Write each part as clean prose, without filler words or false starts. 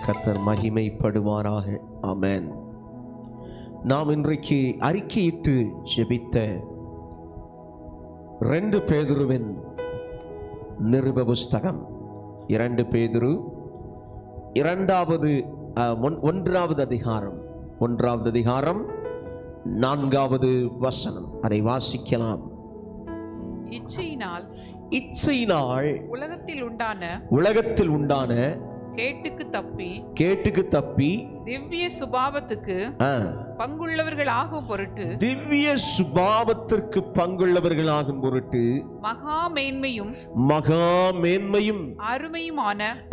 கர்த்தர் மகிமைப்படுவாராக. ஆமென். நாம் இன்றைக்கு அறிக்கையிட்டு ஜெபித்த 2 பேதுருவின் நிருப புஸ்தகம் 2 பேதுரு 1வது அதிகாரம் 4வது வசனம். அதை வாசிக்கலாம். இச்சையினால் உலகத்தில் உண்டான கேட்டுக்கு தப்பி திவ்ய சுபாவத்துக்கு பங்குள்ளவர்களாகும் பொருட்டு மகா மேன்மையும்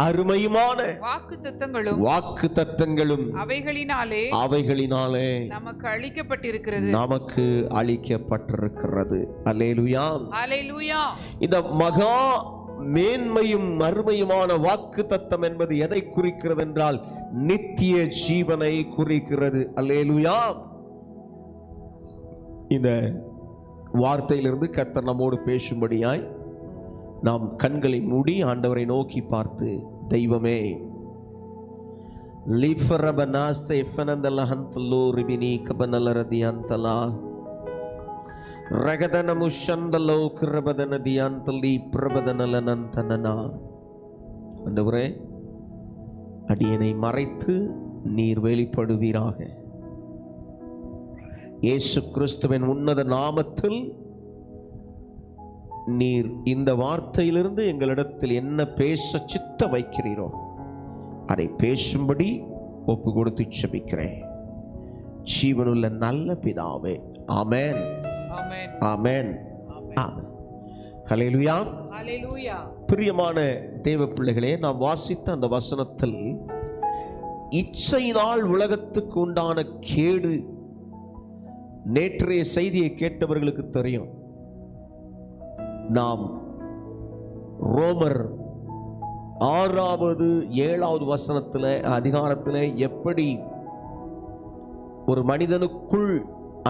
அருமையுமான வாக்குத்தத்தங்களும் அவைகளினாலே நமக்கு அளிக்கப்பட்டிருக்கிறது. அல்லேலூயா, அல்லேலூயா. இந்த மகா மேன்மையும் அருமையுமான வாக்குத்தத்தம் என்பது எதை குறிக்கிறது என்றால் நித்திய ஜீவனை குறிக்கிறது. அல்லேலூயா. இந்த வார்த்தையிலிருந்து கர்த்தர் நம்மோடு பேசும்படியாய் நாம் கண்களை மூடி ஆண்டவரை நோக்கி பார்த்து, தெய்வமே ஆண்டவரே, அடியனை மறைத்து நீர் வெளிப்படுவீராக. இயேசு கிறிஸ்துவின் உன்னத நாமத்தில் நீர் இந்த வார்த்தையிலிருந்து எங்களிடத்தில் என்ன பேச சித்த வைக்கிறீரோ அதை பேசும்படி ஒப்பு கொடுத்து ஜெபிக்கிறேன். ஜீவனுள்ள நல்ல பிதாவே, ஆமென், ஆமென், ஆமென். ஹல்லேலூயா, ஹல்லேலூயா. பிரியமான தேவ பிள்ளைகளே, நாம் வாசித்த அந்த வசனத்தில் இச்சையினால் உலகத்துக்கு உண்டான கேடு, நேற்றைய செய்தியை கேட்டவர்களுக்கு தெரியும். நாம் ரோமர் 6வது 7வது வசனத்தில் அதிகாரத்தில் எப்படி ஒரு மனிதனுக்குள்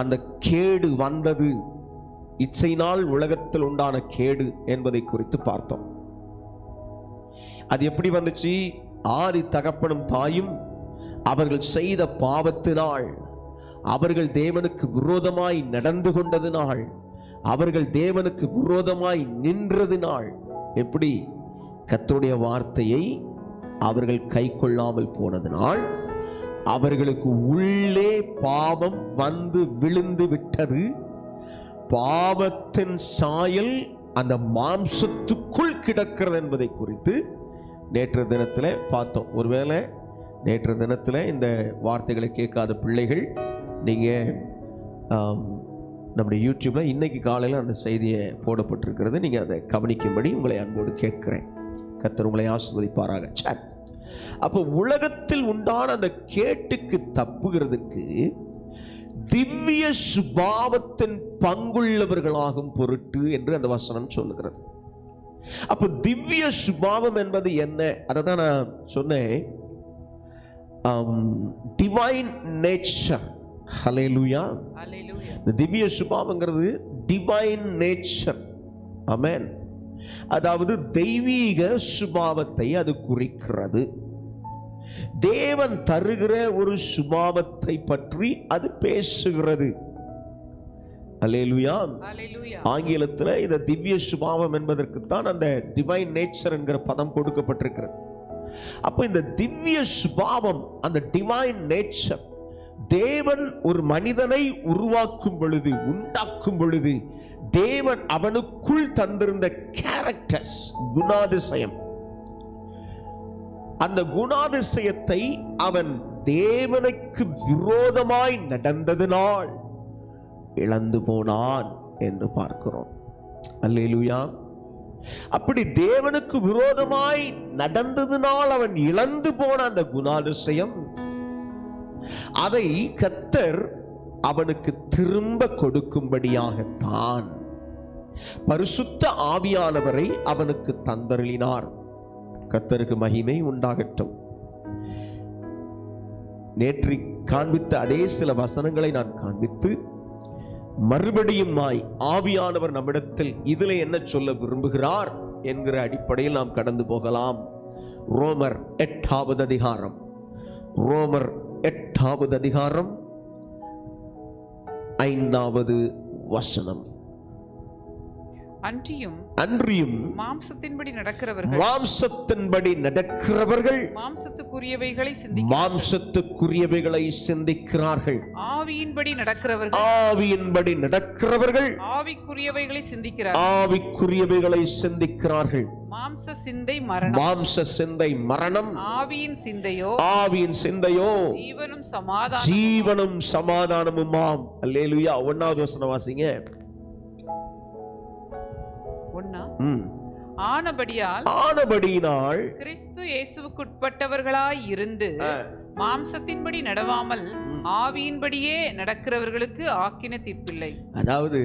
அந்த கேடு வந்தது, இச்சையினால் உலகத்தில் உண்டான கேடு என்பதை குறித்து பார்த்தோம். அது எப்படி வந்துச்சு? ஆதி தகப்பனும் தாயும் அவர்கள் செய்த பாவத்தினால், அவர்கள் தேவனுக்கு விரோதமாய் நடந்து கொண்டதினால், அவர்கள் தேவனுக்கு விரோதமாய் நின்றதினால், எப்படி கர்த்தருடைய வார்த்தையை அவர்கள் கை கொள்ளாமல் போனதினால் அவர்களுக்கு உள்ளே பாவம் வந்து விழுந்து விட்டது. பாவத்தின் சாயல் அந்த மாம்சத்துக்குள் கிடக்கிறது என்பதை குறித்து நேற்று தினத்தில் பார்த்தோம். ஒருவேளை நேற்று தினத்தில் இந்த வார்த்தைகளை கேட்காத பிள்ளைகள், நீங்கள் நம்முடைய யூடியூப்பில் இன்னைக்கு காலையில் அந்த செய்தியை போடப்பட்டிருக்கிறது, நீங்கள் அதை கவனிக்கும்படி உங்களை அன்போடு கேட்கிறேன். கர்த்தர் உங்களை ஆசீர்வதிப்பாராக. சரி, அப்போ உலகத்தில் உண்டான அந்த கேட்டுக்கு தப்புகிறதுக்கு திவ்ய சுபாவத்தின் பங்குள்ளவர்களாகும் பொருட்டு என்று அந்த வசனம் சொல்லுகிறது. அப்போ திவ்ய சுபாவம் என்பது என்ன? அதை தான் நான் சொன்னேன், டிவைன் நேச்சர். ஹல்லேலூயா. இந்த திவ்ய சுபாவங்கிறது டிவைன் நேச்சர். ஆமென். அதாவது தெய்வீக சுபாவத்தை அது குறிக்கிறது. தேவன் தருகிற ஒரு சுபாவத்தை பற்றி அது பேசுகிறது. அல்லேலூயா. ஆங்கிலத்தில் இந்த திவ்ய சுபாவம் என்பதற்கு தான் அந்த டிவைன் நேச்சர் என்கிற பதம் கொடுக்கப்பட்டிருக்கிறது. அப்ப இந்த திவ்ய சுபாவம், அந்த டிவைன் நேச்சர், தேவன் ஒரு மனிதனை உருவாக்கும் பொழுது, உண்டாக்கும் பொழுது தேவன் அவனுக்குள் தந்திருந்த கேரக்டர்ஸ், குணாதிசயம், அந்த குணாதிசயத்தை அவன் தேவனுக்கு விரோதமாய் நடந்ததினால் இழந்து போனான் என்று பார்க்கிறோம். அல்லேலூயா. அப்படி தேவனுக்கு விரோதமாய் நடந்ததினால் அவன் இழந்து போன அந்த குணாதிசயம், அதை கர்த்தர் அவனுக்கு திரும்ப கொடுக்கும்படியாகத்தான் பரிசுத்த ஆவியானவரை அவனுக்கு தந்தருளினார். கர்த்தருக்கு மகிமை உண்டாகட்டும். நேற்று காண்பித்த அதே சில வசனங்களை நான் காண்பித்து மறுபடியும் ஆவியானவர் நம்மிடத்தில் இதில் என்ன சொல்ல விரும்புகிறார் என்கிற அடிப்படையில் நாம் கடந்து போகலாம். ரோமர் 8வது அதிகாரம் ரோமர் 8வது அதிகாரம் 5வது வசனம். அன்றியும் மாம்சத்தின்படி நடக்கிறவர்கள் மாம்சத்துக்குரியவைகளை சிந்திக்கிறார்கள். ஆவியின்படி நடக்கிறவர்கள் ஆவிக்குரியவைகளை சிந்திக்கிறார்கள். மாம்ச சிந்தை மரணம், ஆவியின் சிந்தையோ ஜீவனும் சமாதானமுமாம். அல்லேலூயா. 1வது வசனம் வாசிங்க. ஆனபடியால் கிறிஸ்து இயேசுவுக்குட்பட்டவர்களாய் இருந்து மாம்சத்தின்படி நடவாமல் ஆவியின்படியே நடக்கிறவர்களுக்கு ஆக்கின தீர்ப்பில்லை. அதாவது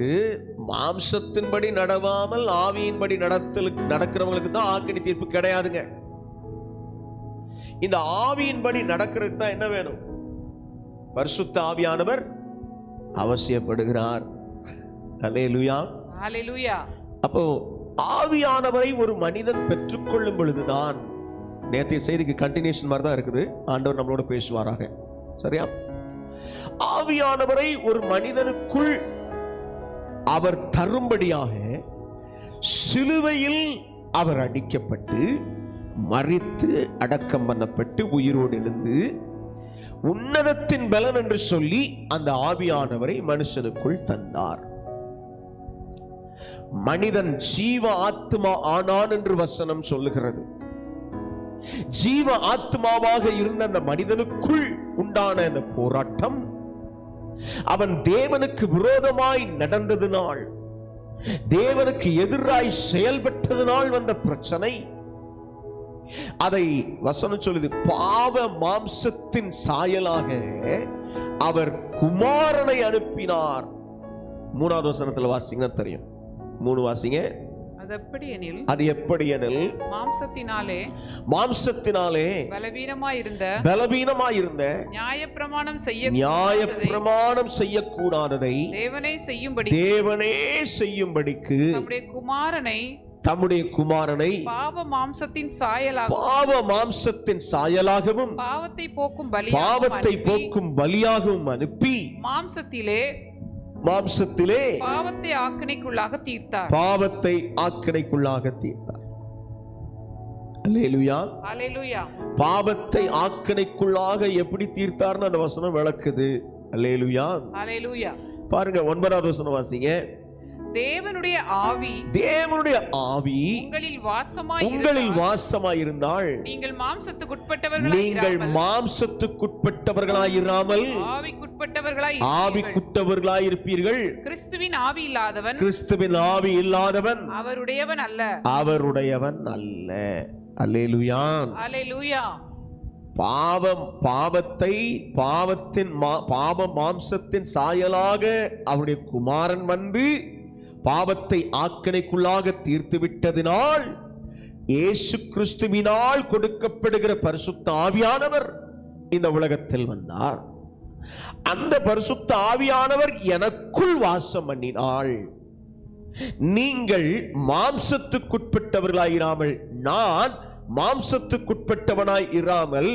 மாம்சத்தின்படி நடவாமல் ஆவியின்படி நடக்கிறவங்களுக்கு தான் ஆக்கின தீர்ப்பு கிடையாதுங்க. இந்த ஆவியின்படி நடக்கிறதுக்கு தான் என்ன வேணும்? பரிசுத்த ஆவியானவர் அவசியப்படுகிறார். அல்லேலூயா, அல்லேலூயா. அப்போ ஆவியானவரை ஒரு மனிதன் பெற்றுக்கொள்ளும் பொழுதுதான், நேற்றைய செய்திக்கு கண்டினியூஷன் மாதிரி தான் இருக்குது, ஆண்டவர் நம்மளோட பேசுவாராக. சரியா? ஆவியானவரை ஒரு மனிதனுக்குள் அவர் தரும்படியாக சிலுவையில் அவர் அடிக்கப்பட்டு மரித்து அடக்கம் பண்ணப்பட்டு உயிரோடு எழுந்து உன்னதத்தின் பலன் என்று சொல்லி அந்த ஆவியானவரை மனுஷனுக்குள் தந்தார். மனிதன் ஜீவ ஆத்மா ஆனான் என்று வசனம் சொல்லுகிறது. ஜீவ ஆத்மாவாக இருந்த அந்த மனிதனுக்குள் உண்டான அந்த போராட்டம், அவன் தேவனுக்கு விரோதமாய் நடந்ததினால், தேவனுக்கு எதிராய் செயல்பட்டதினால் வந்த பிரச்சனை, அதை வசனம் சொல்லுது, பாவ மாம்சத்தின் சாயலாக அவர் குமாரனை அனுப்பினார். 3வது வசனத்தில் வாசிங்கன்னா தெரியும். 3 வாசிங்க. அது எப்படி எனில் மாம்சத்தினாலே பலவீனமாயிருந்த நியாயப்பிரமாணம் செய்யக்கூடாததை தேவனே செய்யும்படிக்கு தம்முடைய குமாரனை பாவ மாம்சத்தின் சாயலாகவும் பாவத்தை போக்கும் பலியாகவும் அனுப்பி மாம்சத்திலே பாவத்தை ஆக்கினைக்குள்ளாக தீர்த்தார். அல்லேலூயா, அல்லேலூயா. பாவத்தை ஆக்கினைக்குள்ளாக எப்படி தீர்த்தார்னு அந்த வசனம் விளக்குது. அல்லேலூயா, அல்லேலூயா. பாருங்க 9வது வசனம் வாசிங்க. தேவனுடைய ஆவி உங்களில் வாசமாயிருந்தால் நீங்கள் மாம்சத்துக்குட்பட்டவர்களாயிராமல் ஆவிக்குட்பட்டவர்களாய் இருப்பீர்கள். கிறிஸ்துவின் ஆவி இல்லாதவன் அவருடையவன் அல்ல. அல்லேலூயா, அல்லேலூயா. பாவ மாம்சத்தின் சாயலாக அவருடைய குமாரன் வந்து பாவத்தை ஆக்கினைக்குள்ளாக தீர்த்து விட்டதினால், இயேசு கிறிஸ்துவினால் கொடுக்கப்படுகிற பரிசுத்த ஆவியானவர் இந்த உலகத்தில் வந்தார். அந்த பரிசுத்த ஆவியானவர் எனக்குள் வாசம் பண்ணினாள். நீங்கள் மாம்சத்துக்குட்பட்டவர்களாயிராமல், நான் மாம்சத்துக்குட்பட்டவனாய் இராமல்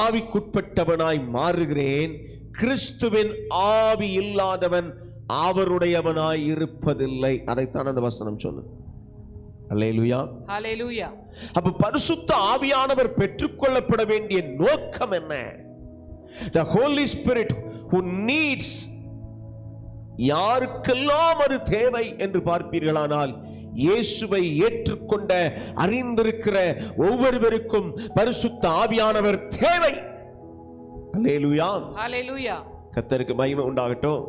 ஆவிக்குட்பட்டவனாய் மாறுகிறேன். கிறிஸ்துவின் ஆவி இல்லாதவன் அவருடையவனாய் இருப்பதில்லை. அதைத்தான் அந்த வசனம் சொல்லுது. அல்லேலூயா, அல்லேலூயா. அப்ப பரிசுத்த ஆவியானவர் பெற்றுக்கொள்ளப்பட வேண்டிய நோக்கம் என்ன? The Holy Spirit who needs, யாருக்கெல்லாம் அது தேவை என்று பார்ப்பீர்களானால், இயேசுவை ஏற்றுக்கொண்ட அறிந்திருக்கிற ஒவ்வொருவருக்கும் பரிசுத்த ஆவியானவர் தேவை. அல்லேலூயா, அல்லேலூயா. கர்த்தருக்கு மகிமை உண்டாகட்டும்.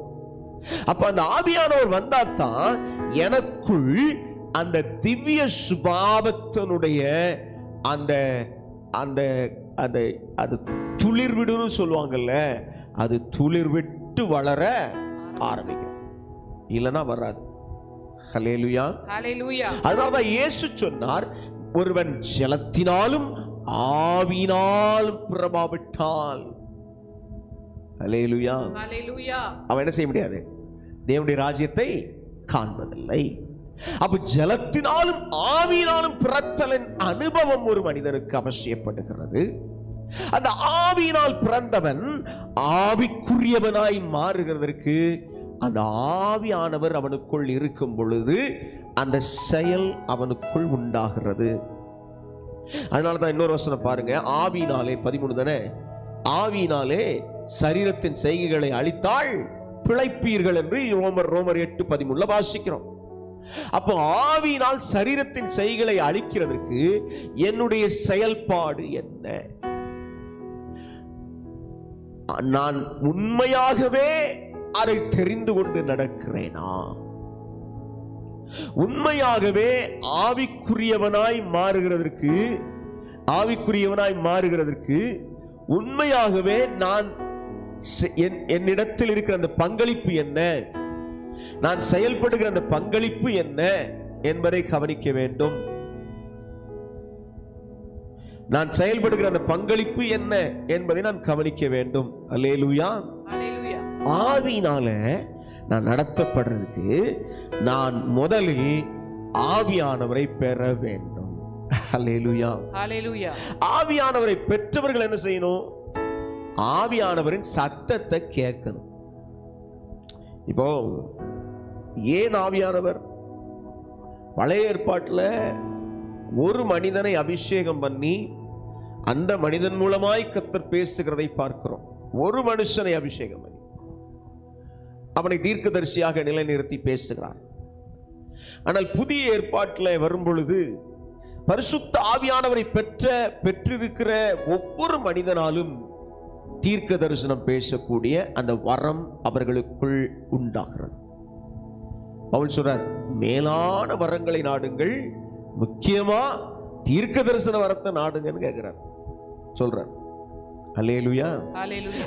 அப்ப அந்த ஆவியானவர் வந்தாதான் எனக்குள் அந்த திவ்ய சுபாவத்தினுடைய அந்த அந்த அந்த அது துளிர்விடுன்னு சொல்லுவாங்கல்ல, அது துளிர்விட்டு வளர ஆரம்பிக்கும், இல்லைன்னா வராது. ஹல்லேலூயா, ஹல்லேலூயா. அதனாலதான் இயேசு சொன்னார், ஒருவன் ஜலத்தினாலும் ஆவியினாலும் பிறவாவிட்டால், ஹல்லேலூயா, ஹல்லேலூயா, அவன் என்ன செய்ய முடியாது? தேவனுடைய ராஜ்யத்தை காண்பதில்லை. அப்ப ஜலத்தினாலும் ஆவியினாலும் பிறத்தலின் அனுபவம் ஒரு மனிதனுக்கு அவசியப்படுகிறது. அந்த ஆவியினால் பிறந்தவன் ஆவிக்குரியவனாய் மாறுகிறதற்கு அந்த ஆவியானவர் அவனுக்குள் இருக்கும் பொழுது அந்த செயல் அவனுக்குள் உண்டாகிறது. அதனாலதான் இன்னொரு வசனம் பாருங்க, ஆவியினாலே 13 தானே, ஆவியினாலே சரீரத்தின் செய்கைகளை அழித்தால் பிழைப்பீர்கள் என்று ரோமர் 8:13 வாசிக்கிறோம். அப்போ ஆவியினால் சரீரத்தின் செய்கைகளை அழிக்கிறதற்கு என்னுடைய செயல்பாடு என்ன? நான் உண்மையாகவே அதை தெரிந்து கொண்டு நடக்கிறேனா? உண்மையாகவே ஆவிக்குரியவனாய் மாறுகிறதற்கு உண்மையாகவே நான் என்னிடத்தில் இருக்கிற அந்த பங்களிப்பு என்ன, நான் செயல்படுகிற அந்த பங்களிப்பு என்ன என்பதை கவனிக்க வேண்டும். நான் செயல்படுகிற அந்த பங்களிப்பு என்ன என்பதை நான் கவனிக்க வேண்டும். அல்லேலூயா. ஆவியினால நான் நடத்தப்படுறதுக்கு நான் முதலில் ஆவியானவரை பெற வேண்டும். அல்லேலூயா. ஆவியானவரை பெற்றவர்கள் என்ன செய்யணும்? ஆவியானவரின் சத்தத்தை கேட்கணும். இப்போ ஏன் ஆவியானவர்? பழைய ஏற்பாட்டில் ஒரு மனிதனை அபிஷேகம் பண்ணி அந்த மனிதன் மூலமாய் கர்த்தர் பேசுகிறதை பார்க்கிறோம். ஒரு மனுஷனை அபிஷேகம் பண்ணி அவனை தீர்க்கதரிசியாக நிலைநிறுத்தி பேசுகிறார். ஆனால் புதிய ஏற்பாட்டில் வரும் பொழுது பரிசுத்த ஆவியானவரை பெற்றிருக்கிற ஒவ்வொரு மனிதனாலும் தீர்க்க தரிசனம் பேசக்கூடிய அந்த வரம் அவர்களுக்குள் உண்டாகிறது. பவுல் சொல்றார், மேலான வரங்களை நாடுங்கள், முக்கியமா தீர்க்க தரிசன வரத்தை நாடுங்கன்னு கேட்கிறார், சொல்றார். அல்லேலூயா.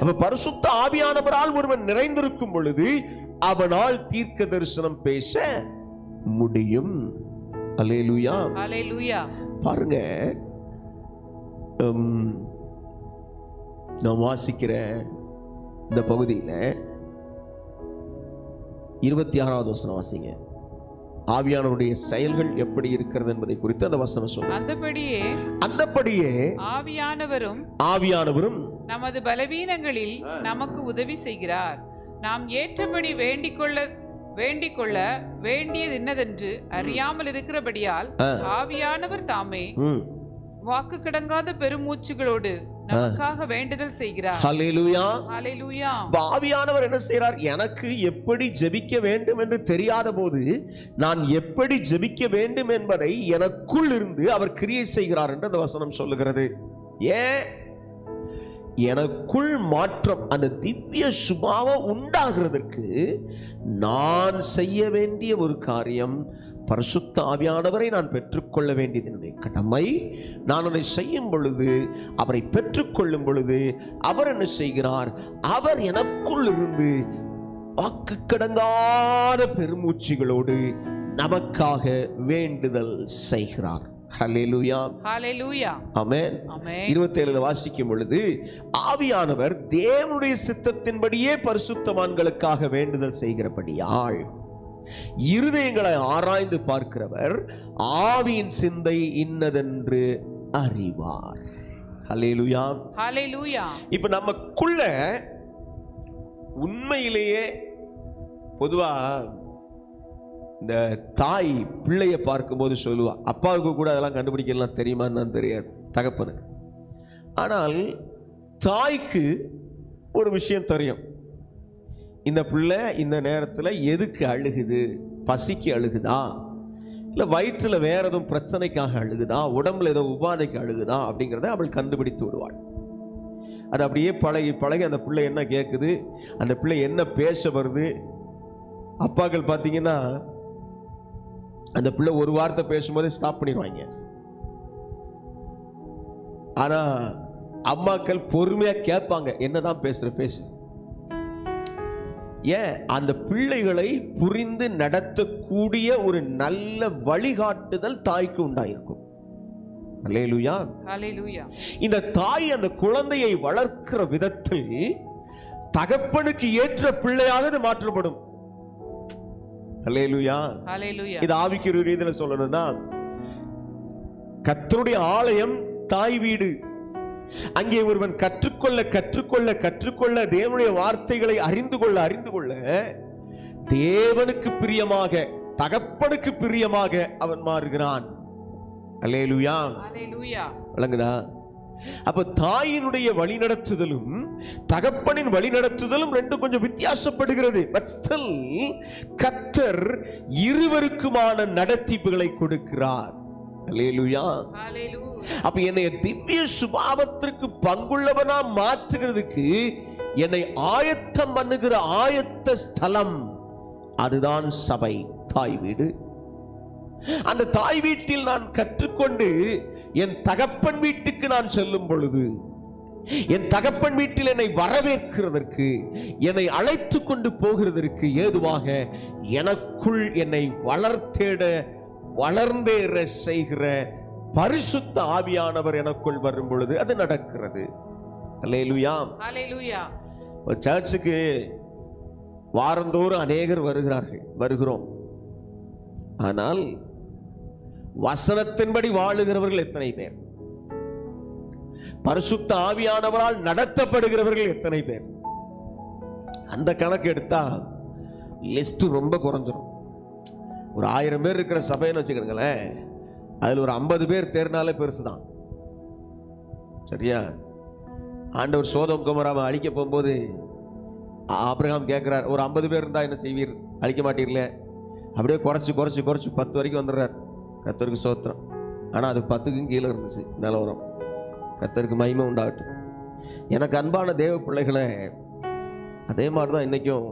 அப்ப பரிசுத்த ஆவியானவரால் ஒருவன் நிறைந்திருக்கும் பொழுது அவனால் தீர்க்க தரிசனம் பேச முடியும். அல்லேலூயா. பாருங்க, நான் வாசிக்கிற இந்த பகுதியில் 26வது வசனம் வாசிங்க. ஆவியானவருடைய செயல்கள் எப்படி இருக்கிறது என்பதை குறித்து அந்த வசனம் சொல்லுங்க. அந்தபடியே ஆவியானவரும் நமது பலவீனங்களில் நமக்கு உதவி செய்கிறார். நாம் ஏற்றபடி வேண்டிக் கொள்ள வேண்டியது என்னதென்று அறியாமல் இருக்கிறபடியால் ஆவியானவர் தாமே வாக்கு கடங்காத பெருமூச்சுகளோடு நமக்காக வேண்டுதல் செய்கிறார். ஹல்லேலூயா. ஹல்லேலூயா. ஆவியானவர் என்ன செய்றார்? எனக்கு எப்படி ஜெபிக்க வேண்டும் என்று தெரியாத போது நான் எப்படி ஜெபிக்க வேண்டும் என்பதை எனக்குள் இருந்து அவர் கிரியை செய்கிறார் என்று அந்த வசனம் சொல்லுகிறது. ஏன்? எனக்குள் மாற்றம், அந்த திவ்ய சுபாவம் உண்டாகிறதற்கு நான் செய்ய வேண்டிய ஒரு காரியம், பரிசுத்த ஆவியானவரை நான் பெற்றுக்கொள்ள வேண்டியது என்னுடைய கடமை. நான் அதை செய்யும் பொழுது, அவரை பெற்றுக்கொள்ளும் பொழுது அவர் என்ன செய்கிறார்? அவர் எனக்குள் இருந்து வாக்கு கடங்காத பெருமூச்சுகளோடு நமக்காக வேண்டுதல் செய்கிறார். ஹல்லேலூயா. ஹல்லேலூயா. ஆமென். 27 வாசிக்கும் பொழுது ஆவியானவர் தேவனுடைய சித்தத்தின்படியே பரிசுத்தவான்களுக்காக வேண்டுதல் செய்கிறபடியால் இருதயங்களை ஆராய்ந்து பார்க்கிறவர் ஆவியின் சிந்தை இன்னதென்று அறிவார். ஹல்லேலூயா. ஹல்லேலூயா. இப்ப நமக்குள்ள உண்மையிலேயே பொதுவா இந்த தாய் பிள்ளைய பார்க்கும்போது சொல்லுவா, அப்பாவுக்கு கூட அதெல்லாம் கண்டுபிடிக்கலாம் தெரியுமான்னு தெரியாது தகப்பனுக்கு. ஆனால் தாய்க்கு ஒரு விஷயம் தெரியும், இந்த பிள்ளை இந்த நேரத்தில் எதுக்கு அழுகுது, பசிக்கு அழுகுதா, இல்லை வயிற்றில் வேற எதுவும் பிரச்சனைக்காக அழுகுதா, உடம்புல ஏதோ உபாதைக்கு அழுகுதா அப்படிங்கிறத அவள் கண்டுபிடித்து விடுவாள். அது அப்படியே பழகி பழகி அந்த பிள்ளை என்ன கேட்குது, அந்த பிள்ளை என்ன பேச வருது. அப்பாக்கள் பார்த்தீங்கன்னா அந்த பிள்ளை ஒரு வார்த்தை பேசும்போதே ஸ்டாப் பண்ணிடுவாங்க. ஆனா அம்மாக்கள் பொறுமையா கேட்பாங்க, என்னதான் பேசுற பேசு. ஏன்? அந்த பிள்ளைகளை புரிந்து நடத்தக்கூடிய ஒரு நல்ல வழிகாட்டுதல் தாய்க்கு உண்டாயிருக்கும். அல்லேலூயா. ஹல்லேலூயா. இந்த தாய் அந்த குழந்தையை வளர்க்கிற விதத்தில் தகப்பனுக்கு ஏற்ற பிள்ளையாக மாற்றப்படும். அல்லேலூயா. ஹல்லேலூயா. இது ஆவிக்குரிய ரீதியில் சொல்லணும்னா, கர்த்தருடைய ஆலயம் தாய் வீடு. அங்கே ஒருவன் கற்றுக்கொள்ள கற்றுக்கொள்ள கற்றுக்கொள்ள தேவனுடைய வார்த்தைகளை அறிந்து கொள்ள தேவனுக்கு பிரியமாக, தகப்பனுக்கு பிரியமாக அவன் மாறுகிறான். அல்லேலூயா, அல்லேலூயா. விளங்குதா? அப்ப தாயினுடைய வழிநடத்துதலும் தகப்பனின் வழிநடத்துதலும் ரெண்டும் கொஞ்சம் வித்தியாசப்படுகிறது. பட் ஸ்டில் கர்த்தர் இருவருக்குமான நடத்திப்புகளை கொடுக்கிறார். அல்லேலூயா. அப்ப என்னை திவ்ய சுபாவத்திற்கு பங்குள்ளவனா மாற்றுகிறதுக்கு என்னை ஆயத்தம் பண்ணுகிற ஆயத்த ஸ்தலம் அதுதான் சபை, தாய் வீடு. அந்த தாய் வீட்டில் நான் கற்றுக்கொண்டு என் தகப்பன் வீட்டுக்கு நான் செல்லும் பொழுது, என் தகப்பன் வீட்டில் என்னை வரவேற்கிறதற்கு, என்னை அழைத்து கொண்டு போகிறதற்கு ஏதுவாக எனக்குள் என்னை வளர்ந்தேற செய்கிற பரிசுத்த ஆவியானவர் எனக்குள் வரும் பொழுது அது நடக்கிறது. அல்லேலூயா, அல்லேலூயா. சர்ச்சுக்கு வாரந்தோறும் அநேகர் வருகிறோம். ஆனால் வசனத்தின்படி வாழுகிறவர்கள் எத்தனை பேர்? பரிசுத்த ஆவியானவரால் நடத்தப்படுகிறவர்கள் எத்தனை பேர்? அந்த கணக்கு எடுத்தா லிஸ்ட் ரொம்ப குறைஞ்சிடும். ஒரு 1000 பேர் இருக்கிற சபைன்னு வச்சுக்கிறீங்களேன், அதுல ஒரு 50 பேர் தேர்னாலே பெருசுதான். சரியா? ஆண்டவர் சோதோம் கொமோராவை அழிக்க போகும்போது ஆபிரகாம் கேட்கிறார், ஒரு 50 பேர் இருந்தா என்ன செய்வீர்? அழிக்க மாட்டீர்களே. அப்படியே குறைச்சு 10 வரைக்கும் வந்துடுறார். கர்த்தருக்கு ஸ்தோத்திரம். ஆனா அது 10க்கும் கீழே இருந்துச்சு நிலவரம். கர்த்தருக்கு மகிமை உண்டாகட்டும். எனக்கு அன்பான தேவ பிள்ளைகளை, அதே மாதிரிதான் இன்னைக்கும்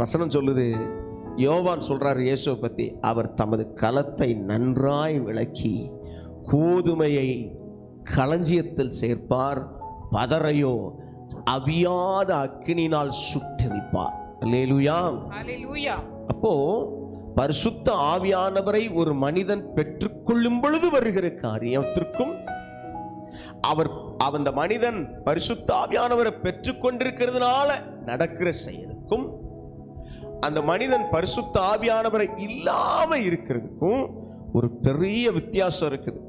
வசனம் சொல்லுது. யோவான் சொல்றாரு இயேசுவை பத்தி, அவர் தமது களத்தை நன்றாய் விளக்கி கோதுமையை களஞ்சியத்தில் சேர்ப்பார், பதரையோ அவியாத அக்கினினால் சுட்டெரிப்பார். அல்லேலூயா, அல்லேலூயா. அப்போ பரிசுத்த ஆவியானவரை ஒரு மனிதன் பெற்றுக்கொள்ளும் பொழுது வருகிற காரியத்திற்கும், அந்த மனிதன் பரிசுத்த ஆவியானவரை பெற்றுக்கொண்டிருக்கிறதுனால நடக்கிற செயலுக்கும், அந்த மனிதன் பரிசுத்த ஆவியானவரை இல்லாம இருக்கிறதுக்கும் ஒரு பெரிய வித்தியாசம் இருக்குது.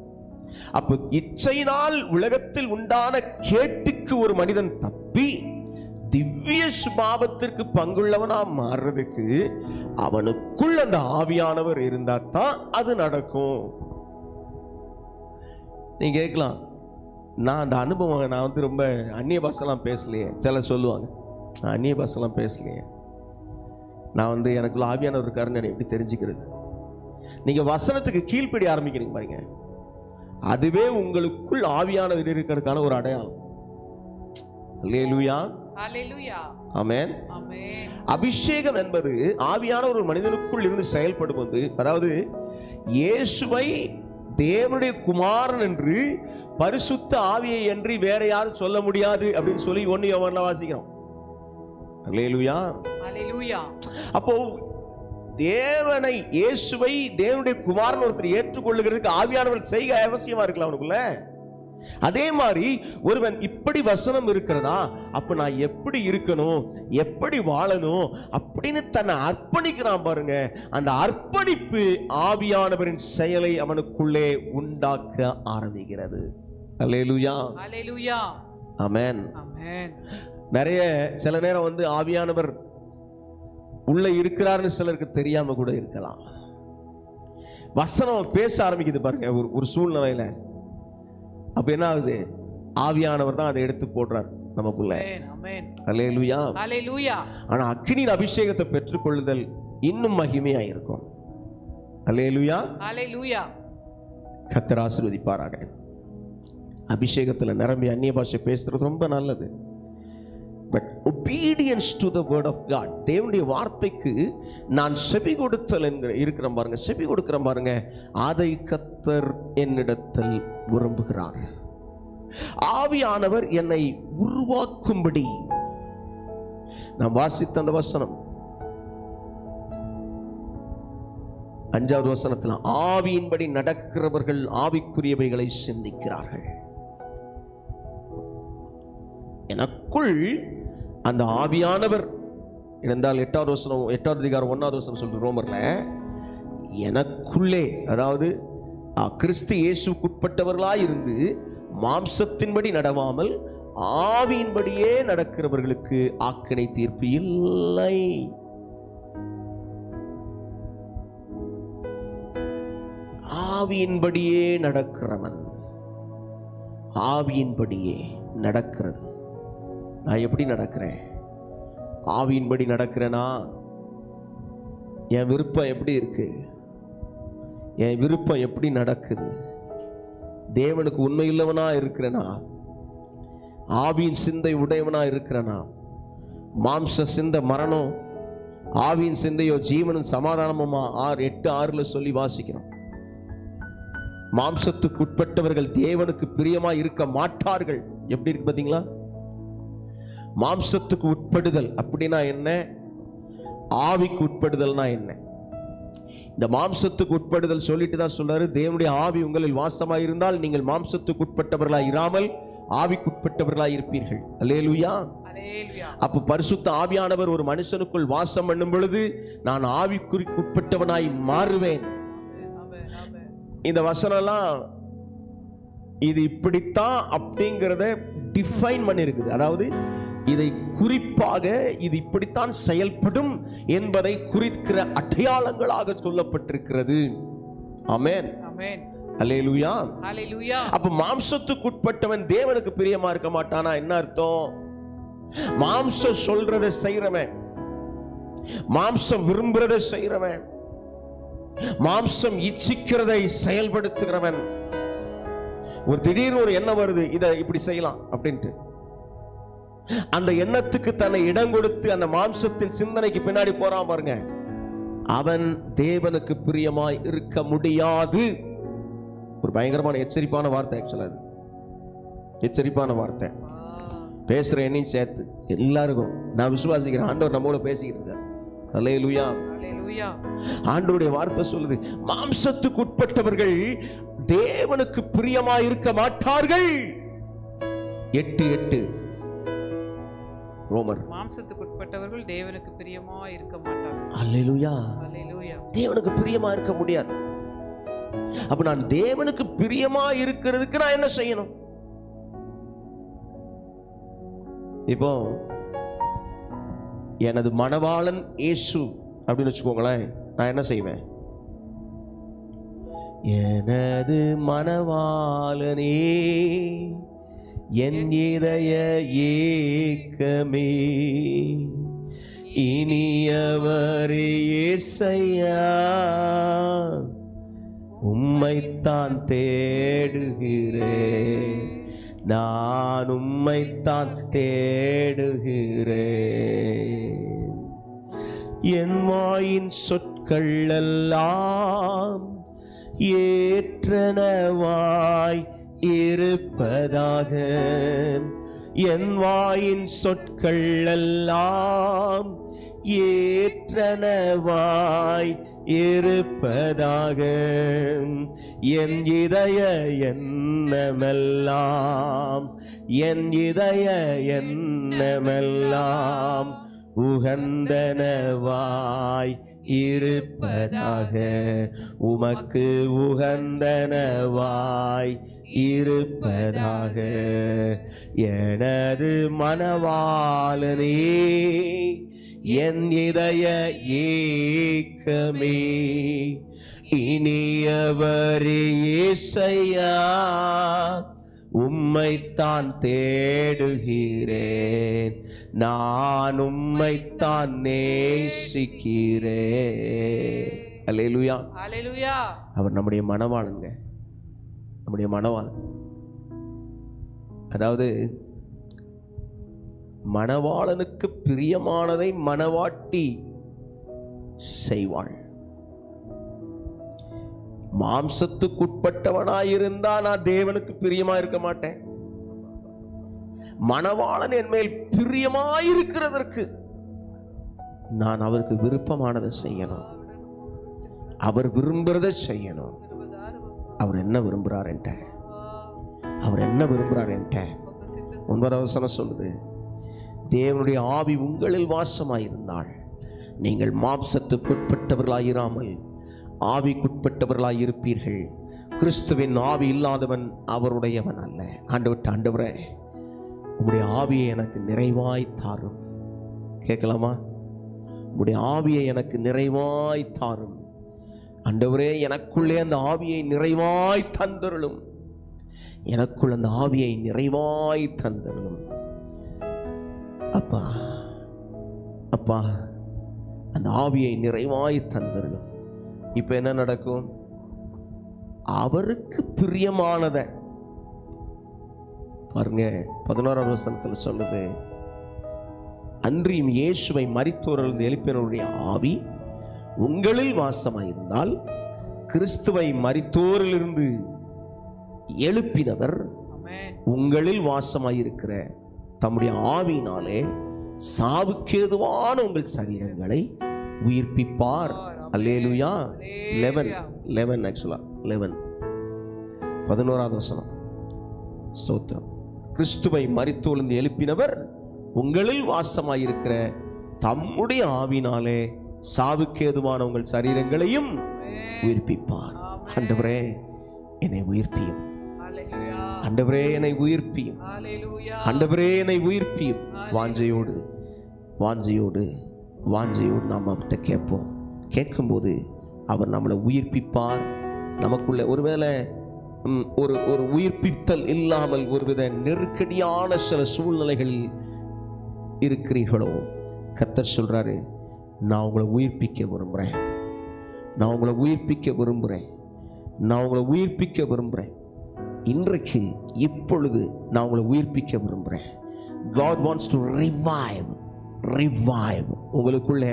அப்ப இச்சையினால் உலகத்தில் உண்டான கேட்டுக்கு ஒரு மனிதன் தப்பி திவ்ய சுபாவத்திற்கு பங்குள்ளவனா மாறுறதுக்கு அவனுக்குள் அந்த ஆவியானவர் இருந்தா தான் அது நடக்கும். நீங்க கேட்கலாம், நான் அந்த அனுபவம், நான் ரொம்ப அந்நிய பாஷெல்லாம் பேசலையே. சில சொல்லுவாங்க, நான் அந்நிய பாஷெல்லாம் பேசலையே, நான் எனக்குள்ள ஆவியானவர் இருக்காருன்னு எப்படி தெரிஞ்சுக்கிறது? நீங்க வசனத்துக்கு கீழ்ப்படி ஆரம்பிக்கிறீங்க பாருங்க, அதுவே உங்களுக்குள் ஆவியானவர் இருக்கிறதுக்கான ஒரு அடையாளம். அல்லேலூயா, அல்லேலூயா, ஆமென், ஆமென். அபிஷேகம் என்பது ஆவியானவர் ஒரு மனிதனுக்குள் இருந்து செயல்படும் போது, அதாவது இயேசுவை தேவனுடைய குமாரன் என்று பரிசுத்த ஆவியை என்று வேற யாரும் சொல்ல முடியாது அப்படின்னு சொல்லி 1 யோவான்ல வாசிக்கிறோம். அல்லேலூயா, அல்லேலூயா. அப்போ தேவனை, இயேசுவை தேவனுடைய குமாரன் ஒருத்தர் ஏற்றுக்கொள்ளுகிறதுக்கு ஆவியானவர் செய்க அவசியமா இருக்கலாம் அவனுக்குள்ள. அதே மாதிரி ஒருவன் இப்படி வசனம் இருக்கிறதா, அப்ப நான் எப்படி இருக்கணும், எப்படி வாழணும் அப்படின்னு தன்னை அர்ப்பணிக்கிறான் பாருங்க. அந்த அர்ப்பணிப்பு ஆவியானவரின் செயலை அவனுக்குள்ளே உண்டாக்க ஆரம்பிக்கிறது. அல்லேலூயா, அல்லேலூயா, ஆமென், ஆமென். நிறைய சில நேரம் ஆவியானவர் உள்ள இருக்கிறார்னு சிலருக்கு தெரியாம கூட இருக்கலாம். வசனம் பேச ஆரம்பிக்குது பாருங்க ஒரு சூழ்நிலையில. அப்ப என்ன ஆகுது? ஆவியானவர் தான் அதை எடுத்து போடுறார் நமக்குள்ள. அல்லேலூயா, அல்லேலூயா. ஆனா அக்கினியின் அபிஷேகத்தை பெற்றுக்கொள்ளுதல் இன்னும் மகிமையா இருக்கும். அல்லேலூயா, அல்லேலூயா. கர்த்தர் ஆசீர்வதிப்பாராக. அபிஷேகத்துல நிரம்பி அந்நிய பாஷை பேசுறது ரொம்ப நல்லது. But obedience to the word of God, தேவனுடைய வார்த்தைக்கு நான் செவி கொடுத்தல் இருக்கிற பாருங்க, செவி கொடுக்கிற பாருங்க, அதை கர்த்தர் என்னிடத்தில் விரும்புகிறார். ஆவியானவர் என்னை உருவாக்கும்படி, நான் வாசித்த அந்த வசனம் 5வது வசனத்தில், ஆவியின்படி நடக்கிறவர்கள் ஆவிக்குரியவைகளை சிந்திக்கிறார்கள். எனக்குள் அந்த ஆவியானவர் இருந்தால் 8வது வசனம், 8வது அதிகாரம் 1வது வசனம் சொல்ற ரோமர்ல, எனக்குள்ளே, அதாவது கிறிஸ்து இயேசுக்குட்பட்டவர்களாய் இருந்து மாம்சத்தின்படி நடவாமல் ஆவியின்படியே நடக்கிறவர்களுக்கு ஆக்கினை தீர்ப்பு இல்லை. ஆவியின்படியே நடக்கிறவன், ஆவியின்படியே நடக்கிறது. நான் எப்படி நடக்கிறேன்? ஆவியின்படி நடக்கிறேனா? என் விருப்பம் எப்படி இருக்கு? என் விருப்பம் எப்படி நடக்குது? தேவனுக்கு உண்மையுள்ளவனா இருக்கிறேனா? ஆவியின் சிந்தை உடையவனா இருக்கிறேனா? மாம்ச சிந்தை மரணம், ஆவியின் சிந்தையோ ஜீவனும் சமாதானமுமா 8:6 சொல்லி வாசிக்கிறோம். மாம்சத்துக்கு உட்பட்டவர்கள் தேவனுக்கு பிரியமா இருக்க மாட்டார்கள். எப்படி இருக்கு பாத்தீங்களா? மாம்சத்துக்கு உட்படுதல் அப்படின்னா என்ன? ஆவிக்கு உட்படுதல்னா என்ன? இந்த மாம்சத்துக்கு உட்படுதல் சொல்லிட்டு தான் சொல்றாரு, தேவனுடைய ஆவி உங்களில் வாசமாய் இருந்தால் நீங்கள் மாம்சத்துக்கு உட்பட்டவர்களாய் இராமல் ஆவிக்குட்பட்டவர்களாய் இருப்பீர்கள். அல்லேலூயா. அப்ப பரிசுத்த ஆவியானவர் ஒரு மனுஷனுக்குள் வாசம் பண்ணும் பொழுது நான் ஆவிக்குட்பட்டவனாய் மாறுவேன். இந்த வசனம்லாம் இது இப்படித்தான் அப்படிங்கிறத டிஃபைன் பண்ணிருக்குது. அதாவது இதை குறிப்பாக இது இப்படித்தான் செயல்படும் என்பதை குறிக்கிற அடையாளங்களாக சொல்லப்பட்டிருக்கிறது. ஆமென். அல்லேலூயா. அப்ப மாம்சத்துக்கு உட்பட்டவன் தேவனுக்கு பிரியமா இருக்க மாட்டானா? என்ன அர்த்தம்? மாம்சம் சொல்றதை செய்யறவன், மாம்சம் விரும்புறதை செய்யறவன், மாம்சம் இச்சிக்கிறதை செயல்படுத்துகிறவன். ஒரு திடீர்னு ஒரு எண்ணம் வருது, இதை இப்படி செய்யலாம் அப்படின்ட்டு, அந்த எண்ணத்துக்கு தன்னை இடம் கொடுத்து அந்த மாம்சத்தின் சிந்தனைக்கு பின்னாடி போறான் பாருங்க, அவன் தேவனுக்கு பிரியமாய் இருக்க முடியாது. ஒரு பயங்கரமான எச்சரிப்பான வார்த்தை. ஆக்சுவலா அது எச்சரிப்பான வார்த்தை. பேசுற என்னையும் சேர்த்து எல்லாருக்கும் நான் விசுவாசிக்கிறேன், ஆண்டவர் நம்மோட பேசிக்கிட்டு இருக்கார். அல்லேலூயா. ஆண்டவருடைய வார்த்தை சொல்லுது, மாம்சத்துக்கு உட்பட்டவர்கள் தேவனுக்கு பிரியமாய் இருக்க மாட்டார்கள். 8:8 ரோமர். மாம்சத்துக்கு உட்பட்டவர்கள் தேவனுக்கு பிரியமாய் இருக்க மாட்டார்கள். அல்லேலூயா. தேவனுக்கு பிரியமா இருக்க முடியாது. அப்ப நான் தேவனுக்கு பிரியமா இருக்கிறதுக்கு நான் என்ன செய்யணும்? இப்போ எனது மணவாளன் இயேசு அப்படின்னு வச்சுக்கோங்களேன், நான் என்ன செய்வேன்? எனது மணவாளனே என் இதய ஏக்கமே இனியவரே இயேசையா உம்மைத்தான் தேடுகிறேன், நான் உம்மைத்தான் தேடுகிறேன். என் வாயின் சொற்கள் எல்லாம் ஏற்றனவாய் இருப்பதாக, என் வாயின் சொற்கள் எல்லாம் ஏற்றனவாய் இருப்பதாக, என் இதய எண்ணமெல்லாம், என் இதய எண்ணமெல்லாம் உகந்தனவாய் இருப்பதாக, உமக்கு உகந்தனவாய் இருப்பதாக. எனது மணவாளனே என் இதய ஏக்கமே இனியவரே இயேசையா உம்மைத்தான் தேடுகிறேன், நான் உம்மைத்தான் நேசிக்கிறேன். அல்லேலூயா. அல்லேலூயா. அவர் நம்முடைய மணவாளனுங்க, நம்முடைய மணவாளன். அதாவது மணவாளனுக்கு பிரியமானதை மணவாட்டி செய்வாள். மாம்சத்துக்குட்பட்டவனாயிருந்தா நான் தேவனுக்கு பிரியமா இருக்க மாட்டேன். மணவாளன் என் மேல் பிரியமாயிருக்கிறதற்கு நான் அவருக்கு விருப்பமானதை செய்யணும், அவர் விரும்புறதை செய்யணும். அவர் என்ன விரும்புறார் என்கிட்ட, அவர் என்ன விரும்புறார் என்கிட்ட? 9வது வசனம் சொல்லுது, தேவனுடைய ஆவி உங்களில் வாசமாயிருந்தால் நீங்கள் மாம்சத்துக்குட்பட்டவர்களாயிராமல் ஆவிக்குட்பட்டவர்களாயிருப்பீர்கள். கிறிஸ்துவின் ஆவி இல்லாதவன் அவருடையவன் அல்ல. ஆண்டவரே உம்முடைய ஆவியை எனக்கு நிறைவாய் தாரும். கேட்கலாமா? உம்முடைய ஆவியை எனக்கு நிறைவாய் தாரும். ஆண்டவரே எனக்குள்ளே அந்த ஆவியை நிறைவாய் தந்தருளும். எனக்குள் அந்த ஆவியை நிறைவாய் தந்தருளும். அப்பா அப்பா அந்த ஆவியை நிறைவாய் தந்தருளும். இப்ப என்ன நடக்கும்? அவருக்கு பிரியமானத பாருங்க, 11ஆம் வசனத்தில் சொல்லுது, அன்றியும் இயேசுவை மரித்தோரிலிருந்து எழுப்பினவருடைய ஆவி உங்களில் வாசமாயிருந்தால் கிறிஸ்துவை மரித்தோரிலிருந்து எழுப்பினவர் உங்களில் வாசமாயிருக்கிற தம்முடைய ஆவியினாலே சாவுக்கேதுவான உங்கள் சரீரங்களை உயிர்ப்பிப்பார். அல்லேலூயா. 11 ஆக்சுவலா 11வது வசனம். ஸ்தோத்திரம். கிறிஸ்துவை மரித்தோரிலிருந்து எழுப்பினவர் உங்களில் வாசமாயிருக்கிற தம்முடைய ஆவினாலே சாவுக்கேதுவான உங்கள் சரீரங்களையும் உயிர்ப்பிப்பார். ஆண்டவரே என்னை உயிர்ப்பியும். ஆண்டவரே என்னை உயிர்ப்பியும். ஆண்டவரே என்னை உயிர்ப்பியும். வாஞ்சையோடு வாஞ்சையோடு வாஞ்சையோடு நாம் அவர்கிட்ட கேட்போம். கேட்கும்போது அவர் நம்மளை உயிர்ப்பிப்பார். நமக்குள்ள ஒருவேளை ஒரு உயிர்ப்பித்தல் இல்லாமல் ஒருவித நெருக்கடியான சில சூழ்நிலைகளில் இருக்கிறீர்களோ, கர்த்தர் சொல்றாரு, நான் உங்களை உயிர்ப்பிக்க விரும்புகிறேன். நான் உங்களை உயிர்ப்பிக்க விரும்புகிறேன். நான் உங்களை உயிர்ப்பிக்க விரும்புகிறேன். இன்றைக்கு இப்பொழுது நான் உங்களை உயிர்ப்பிக்க விரும்புகிறேன். God wants to revive. உங்களுக்குள்ள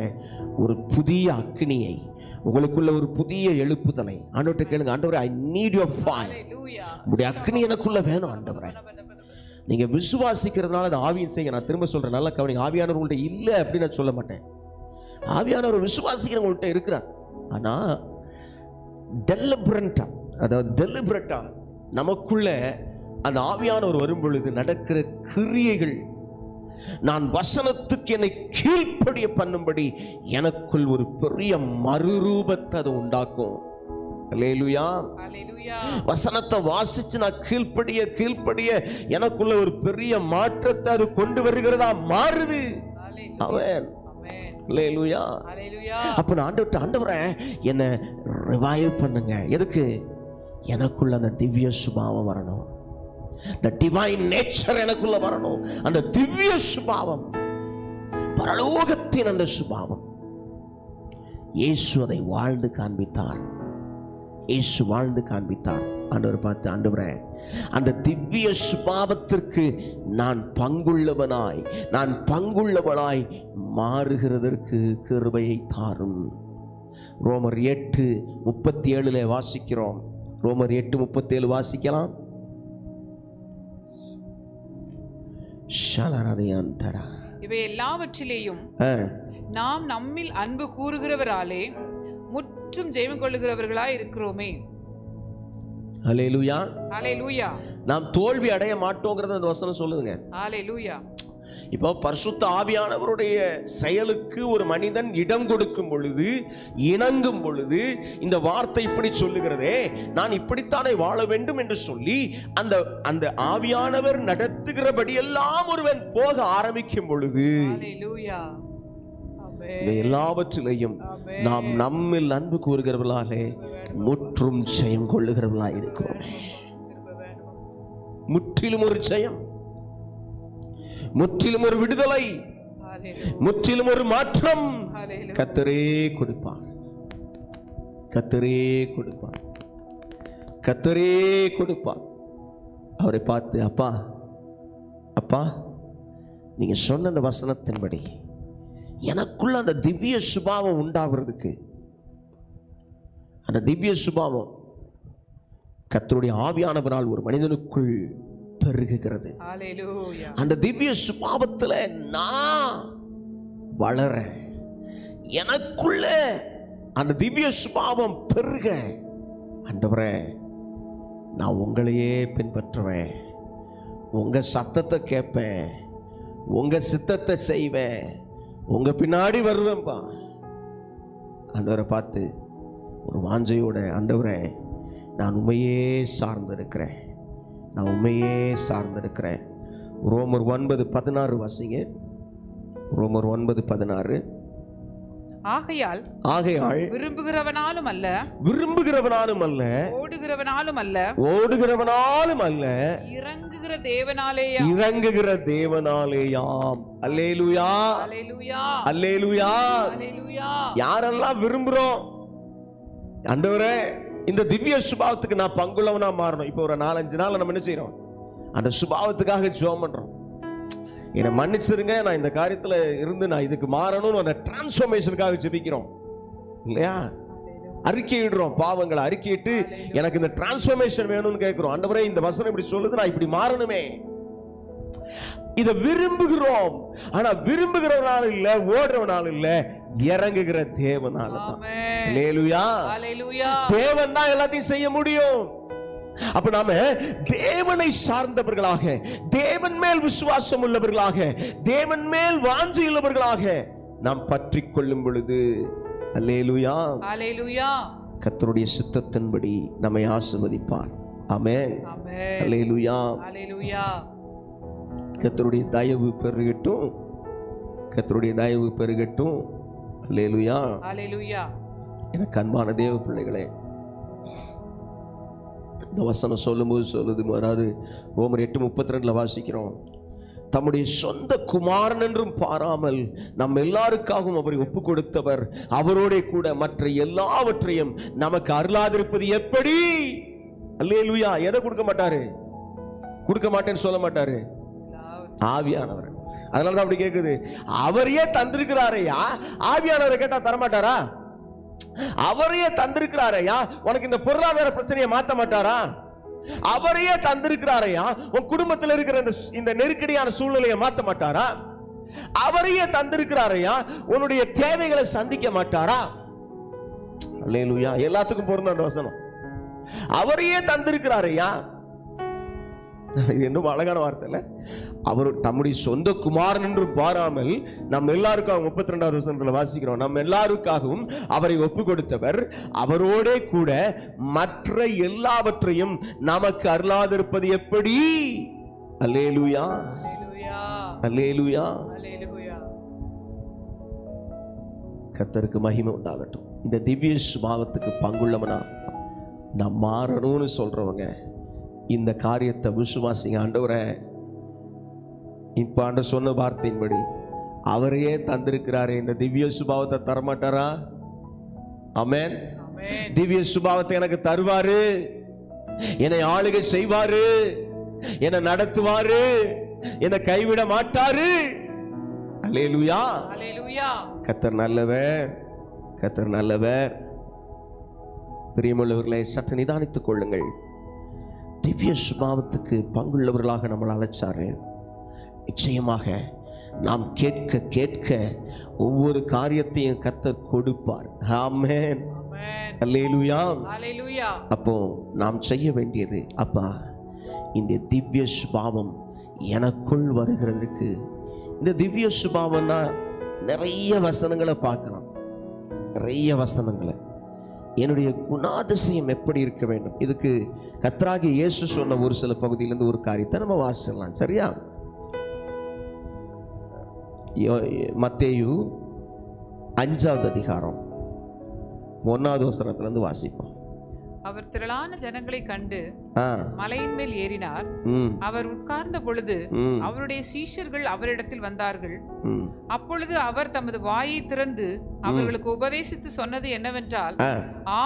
ஒரு புதிய அக்கினியை, உங்களுக்குள்ள ஒரு புதிய எழுப்புதலை ஆண்டவர்கிட்ட கேளுங்க. ஆண்டவரே, I need your fire. உங்களுடைய அக்கினி எனக்குள்ள வேணும் ஆண்டவரே. நீங்க விசுவாசிக்கிறதுனால அந்த ஆவியின் செய்ய. நான் திரும்ப சொல்றேன், நல்ல கவனிங்க. ஆவியானவர் உங்கள்கிட்ட இல்லை அப்படின்னு நான் சொல்ல மாட்டேன். ஆவியானவர் விசுவாசிக்கிறவங்கள்ட்ட இருக்கிறார். ஆனா டெலிபரேட்டா நமக்குள்ள அந்த ஆவியானவர் வரும் பொழுது நடக்கிற கிரியைகள், நான் வசனத்துக்கு என்னை கீழ்ப்படிய பண்ணும்படி எனக்குள் ஒரு பெரிய மறுரூபத்தை அது உண்டாக்கும். அல்லேலூயா. வசனத்தை வாசிச்சு நான் கீழ்ப்படிய எனக்குள்ள ஒரு பெரிய மாற்றத்தை அது கொண்டு வருகிறதா மாறுது. அவன் அல்லேலூயா. அப்ப நான் ஆண்டவரே என்னை ரிவைவ் பண்ணுங்க. எதுக்கு? எனக்குள்ள அந்த திவ்ய சுபாவம் வரணும். the divine nature எனக்குள்ள வரணும். அந்த திவ்ய சுபாவம், பரலோகத்தின் அந்த சுபாவம். இயேசு அதை வாழ்ந்து காண்பித்தார். இயேசு வாழ்ந்து காண்பித்தார். ஆண்டவர் பார்த்து, ஆண்டவரே அந்த திவ்ய சுபாவத்திற்கு நான் பங்குள்ளவனாய் மாறுகிறதற்கு கிருபையை தாரும். ரோமர் 8:37 வாசிக்கிறோம். ரோமர் 8:37 வாசிக்கலாம். இவை எல்லாவற்றிலேயும் நாம் நம்மில் அன்பு கூறுகிறவராலே முற்றும் ஜெயம் கொள்ளுகிறவர்களாய் இருக்கிறோமே. ஹல்லேலூயா. ஹல்லேலூயா. நாம் தோல்வி அடைய மாட்டோங்கிறது அந்த வசனம் சொல்லுதுங்க. ஹல்லேலூயா. இப்போ பரிசுத்த ஆவியானவருடைய செயலுக்கு ஒரு மனிதன் இடம் கொடுக்கும் பொழுது, இணங்கும் பொழுது, இந்த வார்த்தை இப்படி சொல்லுகிறதே, நான் இப்படித்தானே வாழ வேண்டும் என்று சொல்லி அந்த ஆவியானவர் நடத்துகிறபடி எல்லாம் ஒருவன் போக ஆரம்பிக்கும் பொழுது, எல்லாவற்றிலையும் நாம் நம்மில் அன்பு கூறுகிறவர்களாலே முற்றும் ஜெயம் கொள்ளுகிறவர்களாக இருக்கிறோம். முற்றிலும் ஒரு ஜெயம், முற்றிலும் ஒரு விடுதலை, முற்றிலும் ஒரு மாற்றம் கர்த்தரே கொடுப்பார். கர்த்தரே கொடுப்பார். கர்த்தரே கொடுப்பார். அவரை பார்த்து, அப்பா அப்பா, நீங்க சொன்ன அந்த வசனத்தின்படி எனக்குள்ள அந்த திவ்ய சுபாவம் உண்டாகிறதுக்கு, அந்த திவ்ய சுபாவம் கர்த்தருடைய ஆவியானவரால் ஒரு மனிதனுக்குள் பெருகுகிறது. அந்த திவ்ய சுபாவத்துல நான் வளர, எனக்குள்ள அந்த திவ்ய சுபாவம் பெருக, ஆண்டவரே நான் உங்களையே பின்பற்றுவேன், உங்க சத்தத்தை கேட்பேன், உங்க சித்தத்தை செய்வேன், உங்க பின்னாடி வருவேன்பா. ஆண்டவரை பார்த்து ஒரு வாஞ்சையோட, ஆண்டவரே நான் உண்மையே சார்ந்திருக்கிறேன், நான் உண்மையே சார்ந்திருக்கிறேன். ரோமர் 9:16 வாசிங்க. ரோமர் 9:16. ஆகையால் விரும்புகிறவனாலும் அல்ல, ஓடுகிறவனாலும் அல்ல, இறங்குகிற தேவனாலேயாம். அல்லேலூயா, அல்லேலூயா. யாரெல்லாம் விரும்புறோம், ஆண்டவரே இந்த திவ்ய சுபாவத்துக்கு நான் பங்குள்ளவனா மாறணும். இப்போ ஒரு 4-5 நாள் நம்ம என்ன செய்யறோம், அந்த சுபாவத்துக்காக ஜெபம் பண்றோம். என்னை மன்னிச்சிருங்க, நான் இந்த காரியத்துல இருந்து நான் இதுக்கு மாறணும்னு அந்த டிரான்ஸ்ஃபர்மேஷனுக்காக ஜெபிக்கிறோம் இல்லையா? அறிக்கையிடுறோம், பாவங்களை அறிக்கையிட்டு எனக்கு இந்த டிரான்ஸ்ஃபர்மேஷன் வேணும்னு கேட்கிறோம். ஆண்டவரே இந்த வசனம் இப்படி சொல்லுது, நான் இப்படி மாறணுமே. இதை விரும்புகிறோம். ஆனா விரும்புகிறவனால இல்ல, ஓடுறவனால இல்ல, இறங்குகிற தேவனால தான். அல்லேலூயா, தேவன் தான் எல்லாத்தையும் செய்ய முடியும். அப்ப நாம தேவனை சார்ந்தவர்களாக, தேவன் மேல் விசுவாசம் உள்ளவர்களாக, தேவன் மேல் வாஞ்சை உள்ளவர்களாக நாம் பற்றிக் கொள்ளும் பொழுது, அல்லேலூயா, அல்லேலூயா, கர்த்தருடைய சித்தத்தின்படி நம்மை ஆசீர்வதிப்பார். ஆமென், அல்லேலூயா, அல்லேலூயா. கர்த்தருடைய தயவு பெருகட்டும், கர்த்தருடைய தயவு பெருகட்டும். அல்லேலூயா, அல்லேலூயா. எனக்கு அன்பான தேவ பிள்ளைகளே, இந்த வசனம் சொல்லும்போது சொல்லுது, அதாவது ரோமர் 8:32 வாசிக்கிறோம், தம்முடைய சொந்த குமாரன் என்றும் பாராமல் நம் எல்லாருக்காகவும் அவரை ஒப்பு கொடுத்தவர் அவரோட கூட மற்ற எல்லாவற்றையும் நமக்கு அருளாதிருப்பது எப்படி? அல்லேலூயா. எதை கொடுக்க மாட்டாரு? கொடுக்க மாட்டேன்னு சொல்ல மாட்டாரு, ஆவியானவர். அதனாலதான் அப்படி கேக்குது. அவரையே தந்திருக்கிறாரையா, ஆவியானவரை கேட்டா தரமாட்டாரா? அவரையே தந்திருக்கிறாரையா, உனக்கு இந்த பொருளாதார பிரச்சனையை மாத்த மாட்டாரா? அவரையே தந்திருக்கிறாரையா, உன் குடும்பத்தில் இருக்கிற இந்த நெருக்கடியான சூழ்நிலையை மாத்த மாட்டாரா? அவரையே தந்திருக்கிறாரையா, உன்னுடைய தேவைகளை சந்திக்க மாட்டாரா? அல்லேலூயா. எல்லாத்துக்கும் பொருந்தும் அந்த வசனம். அவரையே தந்திருக்கிறாரையா, இன்னும் அழகான வார்த்தை இல்ல? அவர் தம்முடைய சொந்த குமாரன் என்று பாராமல் நம் எல்லாருக்காகவும் 32வது வசனத்துல வாசிக்கிறோம், நம் எல்லாருக்காகவும் அவரை ஒப்பு கொடுத்தவர் அவரோட கூட மற்ற எல்லாவற்றையும் நமக்கு அருளாதிருப்பது எப்படி? அல்லேலூயா, அல்லேலூயா. கர்த்தருக்கு மகிமை உண்டாகட்டும். இந்த திவ்ய சுபாவத்துக்கு பங்குள்ளவனா நான் மாறணும்னு சொல்றவங்க இந்த காரியத்தை விசுவாசிங்க. ஆண்டவரே, இப்ப ஆண்டவர் சொன்ன வார்த்தையின்படி அவரையே தந்திருக்கிறாரே, இந்த திவ்ய சுபாவத்தை தரமாட்டாரா? ஆமென். திவ்ய சுபாவத்தை எனக்கு தருவாரு, என்னை ஆளுகை செய்வாரு, என்னை நடத்துவாரு, என்னை கைவிட மாட்டாரு. அல்லேலூயா, அல்லேலூயா. கர்த்தர் நல்லவர், கர்த்தர் நல்லவர். பிரியமுள்ளவர்களை, சற்று நிதானித்துக் கொள்ளுங்கள். திவ்ய சுபாவத்துக்கு பங்குள்ளவர்களாக நம்மளை அழைச்சாரு. நிச்சயமாக நாம் கேட்க கேட்க ஒவ்வொரு காரியத்தையும் கர்த்தர் கொடுப்பார். ஆமென், அல்லேலூயா, அல்லேலூயா. அப்போ நாம் செய்ய வேண்டியது, அப்பா இந்த திவ்ய சுபாவம் எனக்குள் வருகிறதுக்கு, இந்த திவ்ய சுபாவம்னா நிறைய வசனங்களை பார்க்கலாம், நிறைய வசனங்களை. என்னுடைய குணாதிசயம் எப்படி இருக்க வேண்டும், இதுக்கு கர்த்தராகிய இயேசு சொன்ன ஒரு சில பகுதியிலிருந்து ஒரு காரியத்தை நம்ம வாசிக்கலாம். சரியா? மத்தேயு 5வது அதிகாரம் 1வது வசனத்திலிருந்து வாசிப்போம். அவர் திரளான ஜனங்களை கண்டு மலையின் மேல் ஏறினார். அவர் உட்கார்ந்த பொழுது அவருடைய சீஷர்கள் அவரிடத்தில் வந்தார்கள். அப்பொழுது அவர் தமது வாயை திறந்து அவர்களுக்கு உபதேசித்து சொன்னது என்னவென்றால்,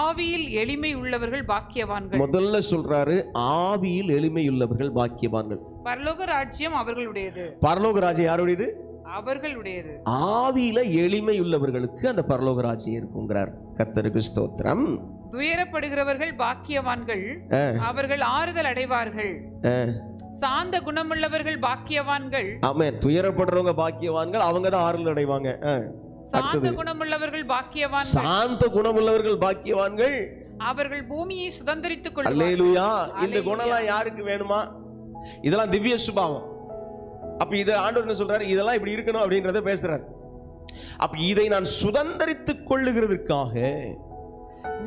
ஆவியில் எளிமை உள்ளவர்கள் பாக்கியவான்கள். முதல்ல சொல்றாரு, ஆவியில் எளிமை உள்ளவர்கள் பாக்கியவான்கள். பரலோக ராஜ்யம் அவர்களுடையது. பரலோக ராஜ்யம் யாருடையது? அவர்களுடையது. ஆவியில எளிமை உள்ளவர்களுக்கு அந்த பரலோக ராஜ்யம் இருக்குங்கிறார். கர்த்தருக்கு ஸ்தோத்திரம். துயரப்படுகிறவர்கள் பாக்கியவான்கள், அவர்கள் ஆறுதல் அடைவார்கள். சாந்த குணமுள்ளவர்கள் பாக்கியவான்கள். ஆமென். துயரப்படுறவங்க பாக்கியவான்கள், அவங்க தான் ஆறுதல் அடைவாங்க. சாந்த குணமுள்ளவர்கள் பாக்கியவான்கள். சாந்த குணமுள்ளவர்கள் பாக்கியவான்கள், அவர்கள் பூமியை சுதந்தரித்துக் கொள்வார்கள். அல்லேலூயா. இந்த குணம்லாம் யாருக்கு வேணுமா? இதெல்லாம் திவ்ய சுபாவம். அப்ப இத ஆண்டவர் என்ன சொல்றாரு? இதெல்லாம் இப்படி இருக்கணும் அப்படின்றத பேசுறாரு. அப்ப இதை நான் சுதந்தரித்துக் கொள்ளுகிறதுக்காக